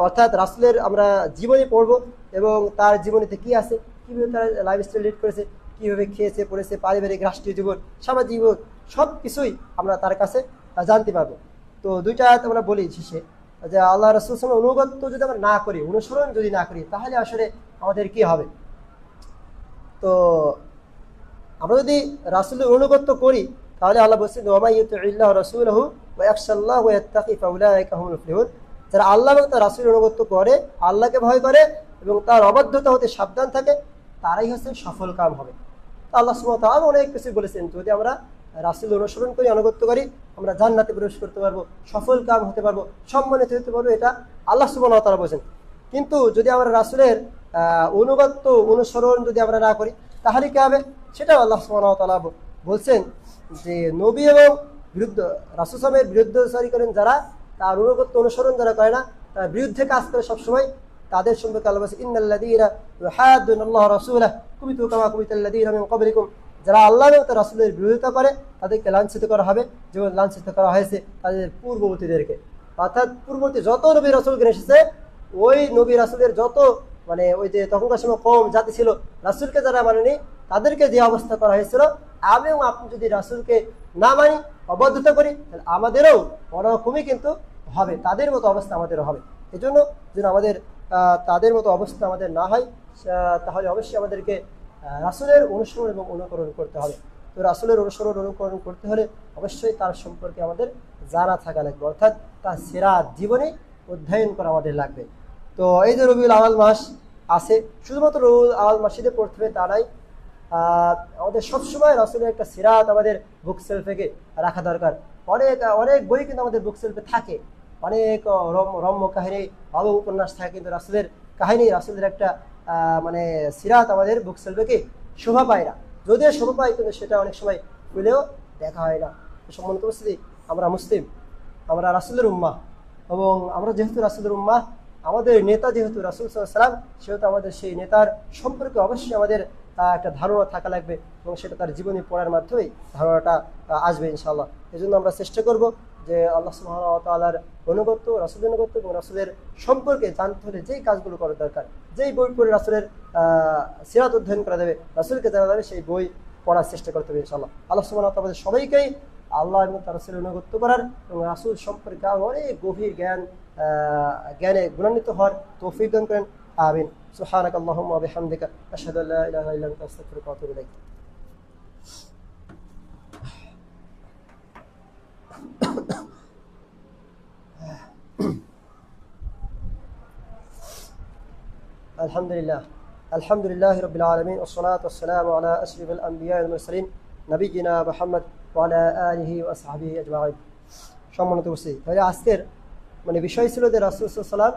অর্থাৎ রাসূলের আমরা জীবনী পড়ব, এবং তার জীবনীতে কি আছে, কীভাবে তার লাইফস্টাইল লিড করেছে, কীভাবে খেয়েছে পড়েছে, পারিবারিক, রাষ্ট্রীয় জীবন, সামাজিক জীবন, সব কিছুই আমরা তার কাছে জানতে পারবো। তো দুইটা আয়াত আমরা বলি শেষে, যে আল্লাহ রাসূল সাল্লাল্লাহু আলাইহি ওয়াসাল্লাম অনুগত্য যদি আমরা না করি, অনুসরণ যদি না করি, তাহলে আসলে আমাদের কি হবে। তো আমরা যদি রাসূলের অনুগত্য করি, তাহলে আল্লাহ বলছেন ওয়া ইউতিউল্লাহ রাসূলহু ওয়া ইয়াখশাল্লাহ ওয়া ইয়াত্তাকি ফাউলাইকা হুমুল মুফলিহুন। যারা আল্লাহ এবং তার রাসূলের অনুগত্য করে, আল্লাহকে ভয় করে এবং তার অবাধ্যতা হতে সাবধান থাকে, তারাই হচ্ছে সফল কাম হবে। আল্লাহ সুবহানাহু ওয়া তাআলা অনেক কিছু বলেছেন, যদি আমরা রাসূলের অনুসরণ করি, আনুগত্য করি, আমরা জান্নাতে প্রবেশ করতে পারবো, সফল কাম হতে পারবো, সম্মানিত হতে পারবো, এটা আল্লাহ সুবহানাহু ওয়া তাআলা বলেছেন। কিন্তু যদি আমরা রাসূলের অনুগত্য অনুসরণ যদি আমরা না করি, তাহলে কি হবে, সেটাও আল্লাহ সুবহানাহু ওয়া তাআলা বলছেন যে নবী এবং রাসূল সাল্লাল্লাহু বিরুদ্ধচারী করেন যারা, তার অনুগত্য অনুসরণ যারা করে না, তার বিরুদ্ধে কাজ করে সবসময়, তাদের সম্পর্কে আল্লাহ বলছেন ইন্নাল্লাযীনা ইউহাদ্দুনাল্লাহ রাসূলাহু কুবিতু কামা কুবিতাল্লাযীনা মিন ক্বাবলিকুম। যারা আল্লাহ এবং তার রাসূলের বিরোধিতা করে, তাদেরকে লাঞ্ছিত করা হবে যেমন লাঞ্ছিত করা হয়েছে তাদের পূর্ববর্তীদেরকে। অর্থাৎ পূর্ববর্তী যত নবী রাসূলগণ এসেছে, ওই নবী রাসূলের যত মানে ওই যে তখনকার সময় কম জাতি ছিল, রাসূলকে যারা মানেনি, তাদেরকে যে অবস্থা করা হয়েছিল, আমি এবং আপনি যদি রাসূলকে না মানি, অবাধ্যতা করি, তাহলে আমাদেরও ওরকমই কিন্তু হবে, তাদের মতো অবস্থা আমাদেরও হবে। এই জন্য যেন আমাদের তাদের মতো অবস্থা আমাদের না হয়, তাহলে অবশ্যই আমাদেরকে রাসূলের অনুসরণ এবং অনুকরণ করতে হবে। তো রাসূলের অনুসরণ অনুকরণ করতে হলে অবশ্যই তার সম্পর্কে আমাদের জানা থাকা লাগবে, অর্থাৎ তার সিরাত জীবনী অধ্যয়ন করা আমাদের লাগবে। তো এই যে রবিউল আউয়াল মাস আছে, শুধুমাত্র রবিউল আউয়াল মাসে পড়তে হবে তা নাই, আমাদের সবসময় রাসূলের একটা সিরাত আমাদের বুক সেলফে রাখা দরকার। অনেক অনেক বই কিন্তু আমাদের বুক সেলফে থাকে, অনেক রম্য কাহিনী, ভালো উপন্যাস থাকে, কিন্তু রাসূলের কাহিনী, রাসূলের একটা মানে সিরাত আমাদের বুক সেলফে শোভা পায় না। যদিও শোভা পায়, কিন্তু সেটা অনেক সময় খুলেও দেখা হয় না। সম্মানিত উপস্থিতি, আমরা মুসলিম, আমরা রাসূলের উম্মাহ, এবং আমরা যেহেতু রাসূলের উম্মাহ, আমাদের নেতা যেহেতু রাসূল সাল্লাল্লাহু আলাইহি ওয়াসাল্লাম, সেহেতু আমাদের সেই নেতার সম্পর্কে অবশ্যই আমাদের একটা ধারণা থাকা লাগবে, এবং সেটা তার জীবনী পড়ার মাধ্যমেই ধারণাটা আসবে ইনশাআল্লাহ। এই জন্য আমরা চেষ্টা করব যে আল্লাহ সুবহানাহু ওয়া তাআলার অনুগত্য, রাসূলের অনুগত্য এবং রাসূলের সম্পর্কে জানতে হলে যেই কাজগুলো করা দরকার, যেই বই পড়ে রাসূলের সিরাত অধ্যয়ন করা যাবে, রাসূলকে জানা যাবে, সেই বই পড়ার চেষ্টা করতে হবে ইনশাআল্লাহ। আল্লাহ সুবহানাহু ওয়া তাআলা সবাইকেই আল্লাহ এবং তার রাসূলের অনুগত্য করার এবং রাসূল সম্পর্কে অনেক গভীর জ্ঞানে গুণান্বিত হওয়ার তৌফিক দান করেন। আমিন। সুবহানাকাল্লাহুম্মা ওয়া বিহামদিকা আশহাদু আল্লা ইলাহা ইল্লা আনতা আস্তাগফিরুকা ওয়া আতুবু ইলাইক। আলহামদুলিল্লাহ রাব্বিল আলামিন ওয়াসসালাতু ওয়াসসালামু আলা আশরাফিল আম্বিয়া ওয়াল মুরসালিন নবিয়িনা মুহাম্মদ ওয়া আলা আলিহি ওয়া আসহাবিহি আজমাইন। সম্মানিত উপস্থিতি, তাহলে আজকের মানে বিষয় ছিল যে রাসূল সাল্লাল্লাহু আলাইহি ওয়াসাল্লাম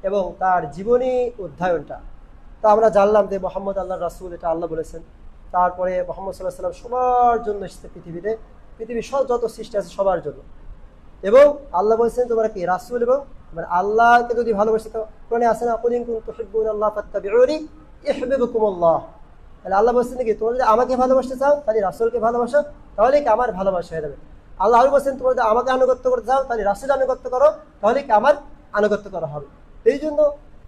এবং তার জীবনী অধ্যয়নটা। তো আমরা জানলাম যে মুহাম্মদ আল্লাহর রাসূল, এটা আল্লাহ বলেছেন। তারপরে মুহাম্মদ সাল্লাল্লাহু আলাইহি ওয়াসাল্লাম সবার জন্য এসেছে পৃথিবীতে, পৃথিবীর সব যত সৃষ্টি আছে সবার জন্য। এবং আল্লাহ বলেছেন তোমরা কি রাসূল এবং মানে আল্লাহকে যদি ভালোবাসো, তো কোরআনে আছে না, কুল ইন কুনতুম তুহিব্বুনাল্লাহ ফাত্তাবিউনি ইউহিব্বুকুমুল্লাহ। তাহলে আল্লাহ বলেছেন কি, তোমরা যদি আমাকে ভালোবাসতে চাও, তাহলে রাসূলকে ভালোবাসো, তাহলে কি আমার ভালোবাসা হয়ে যাবে। আল্লাহ আরো বলেছেন তোমরা যদি আমাকে আনুগত্য করতে চাও, তাহলে রাসূলের আনুগত্য করো, তাহলে কি আমার আনুগত্য করা হবে। এই জন্য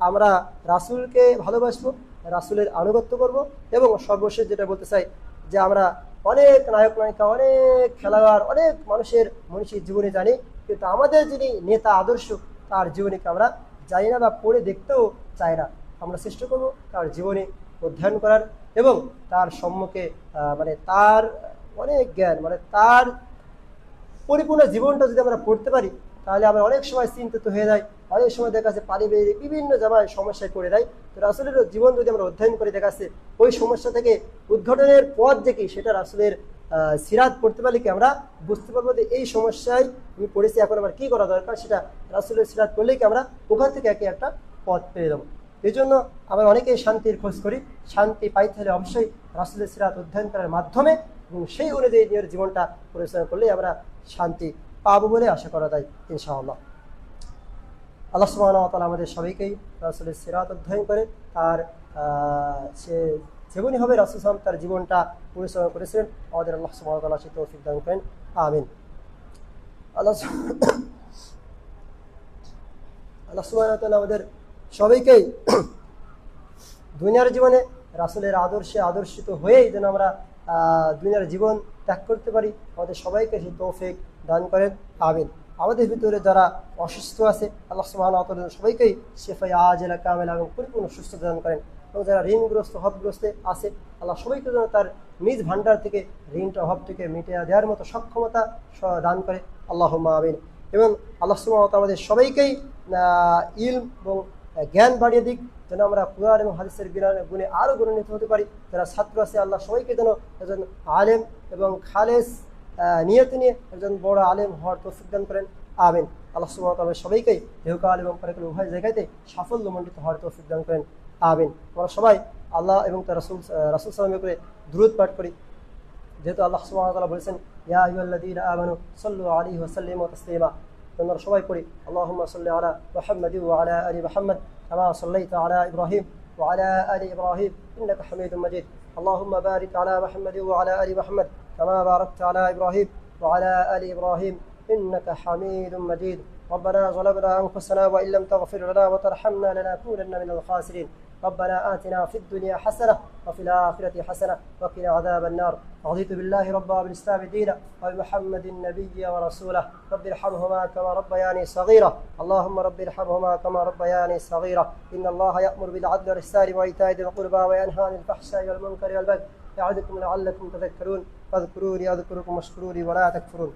আমরা রাসূলকে ভালোবাসবো, রাসূলের আনুগত্য করব, এবং সর্বশেষ যেটা বলতে চাই যে আমরা অনেক নায়ক নায়িকা, অনেক খেলোয়াড়, অনেক মানুষের মনীষীর জীবনী জানি, কিন্তু আমাদের যিনি নেতা আদর্শ, তার জীবনীকে আমরা জানি না বা পড়ে দেখতেও চাই না। আমরা চেষ্টা করব তার জীবনী অধ্যয়ন করার, এবং তার সম্মুখে মানে তার অনেক জ্ঞান, মানে তার পরিপূর্ণ জীবনটা যদি আমরা পড়তে পারি, তাহলে আমরা অনেক সময় চিন্তিত হয়ে যাই, অনেক সময় দেখা যাচ্ছে পারিবারিক বিভিন্ন জায়গায় সমস্যায় পড়ে যায়। তো রাসূলের জীবন যদি আমরা অধ্যয়ন করে দেখা যাচ্ছে ওই সমস্যা থেকে উদ্ঘাটনের পথ দেখি, সেটা রাসূলের সিরাত পড়তে পারলে কি আমরা বুঝতে পারবো যে এই সমস্যায় আমি পড়েছি, এখন আমার কি করা দরকার, সেটা রাসূলের সিরাত পড়লেই কি আমরা ওখান থেকে একটা পথ পেয়ে যাবো। এই জন্য আমরা অনেকেই শান্তির খোঁজ করি। শান্তি পাইতে হলে অবশ্যই রাসূলের সিরাত অধ্যয়ন করার মাধ্যমে এবং সেই অনুযায়ী নিজের জীবনটা পরিচালনা করলেই আমরা শান্তি পাবো বলে আশা করা যায় ইনশাআল্লাহ। আল্লাহ সুবহানাহু ওয়া তাআলা আমাদের সবাইকেই রাসূলের সিরাত অধ্যয়ন করে তার সে যেমনই হবে রাসূল সাল্লাল্লাহু আলাইহি ওয়াসাল্লাম তার জীবনটা পরিচালনা করেছিলেন, আমাদের আল্লাহ সুবহানাহু ওয়া তাআলা সে তৌফিক দান করেন, আমিন। আল্লাহ সুবহানাহু ওয়া তাআলা আমাদের সবাইকেই দুনিয়ার জীবনে রাসূলের আদর্শে আদর্শিত হয়েই যেন আমরা দুনিয়ার জীবন ত্যাগ করতে পারি, আমাদের সবাইকে সেই তৌফিক দান করেন, আমিন। আমাদের ভিতরে যারা অসুস্থ আছে আল্লাহ সুবহানাহু ওয়া তাআলা সবাইকেই শিফায়ে আজিলা কামিলা এবং পরিপূর্ণ সুস্থতা দান করেন, এবং যারা ঋণগ্রস্ত অভাবগ্রস্ত আছে আল্লাহ সবাইকে যেন তার নিজ ভান্ডার থেকে ঋণটা অভাব থেকে মিটিয়ে দেওয়ার মতো সক্ষমতা দান করে, আল্লাহুম্মা আমিন। এবং আল্লাহ সুবহানাহু ওয়া তাআলা আমাদের সবাইকেই ইলম এবং জ্ঞান বাড়িয়ে দিক, যেন আমরা কুরআন এবং হাদিসের গুণে আরও গুণান্বিত হতে পারি। যারা ছাত্র আছে আল্লাহ সবাইকে যেন একজন আলেম এবং খালেস নিয়ত নিয়ে একজন বড় আলেম হওয়ার তৌফিক দান করেন, আমিন। আল্লাহ সুবহানাহু ওয়া তাআলা সবাইকেই ইহকাল এবং পরকাল উভয় জায়গাতে সাফল্যমণ্ডিত হওয়ার তৌফিক দান করেন, আমিন। আমরা সবাই আল্লাহ এবং তার রাসূল সাল্লাল্লাহু করে দুরূদ পাঠ করি, যেহেতু আল্লাহ সুবহানাহু ওয়া তাআলা বলেছেন ইয়া আইয়ুহাল্লাযীনা আমানু সাল্লু আলাইহি ওয়া সাল্লিমু তাসলিমা। আমরা সবাই পড়ি আল্লাহুম্মা সাল্লি আলা মুহাম্মাদি ওয়া আলা আলি মুহাম্মাদ কামা সাল্লাইতা আলা ইব্রাহিম ওয়া আলা আলি ইব্রাহিম ইন্নাকা হামিদুম মাজিদ। আল্লাহুম্মা বারিক আলা মুহাম্মাদি ওয়া আলা আলি মুহাম্মাদ কামা বারাকতা আলা ইব্রাহিম ওয়া আলা আলি ইব্রাহিম ইন্নাকা হামিদুম মাজিদ। ربنا ظلمنا أنفسنا وإن لم تغفر لنا وترحمنا لنكونن من الخاسرين. ربنا آتنا في الدنيا حسنة وفي الآخرة حسنة وقنا عذاب النار. رضيت بالله ربا وبالإسلام دينا وبمحمد النبي ورسوله. رب ارحمهما كما ربياني صغيرة. اللهم رب ارحمهما كما ربياني صغيرة. إن الله يأمر بالعدل والإحسان وإيتاء ذي القربى وينهى عن الفحشاء والمنكر والبغي يعظكم لعلكم تذكرون. فاذكروني أذكركم واشكروا لي ولا تكفرون.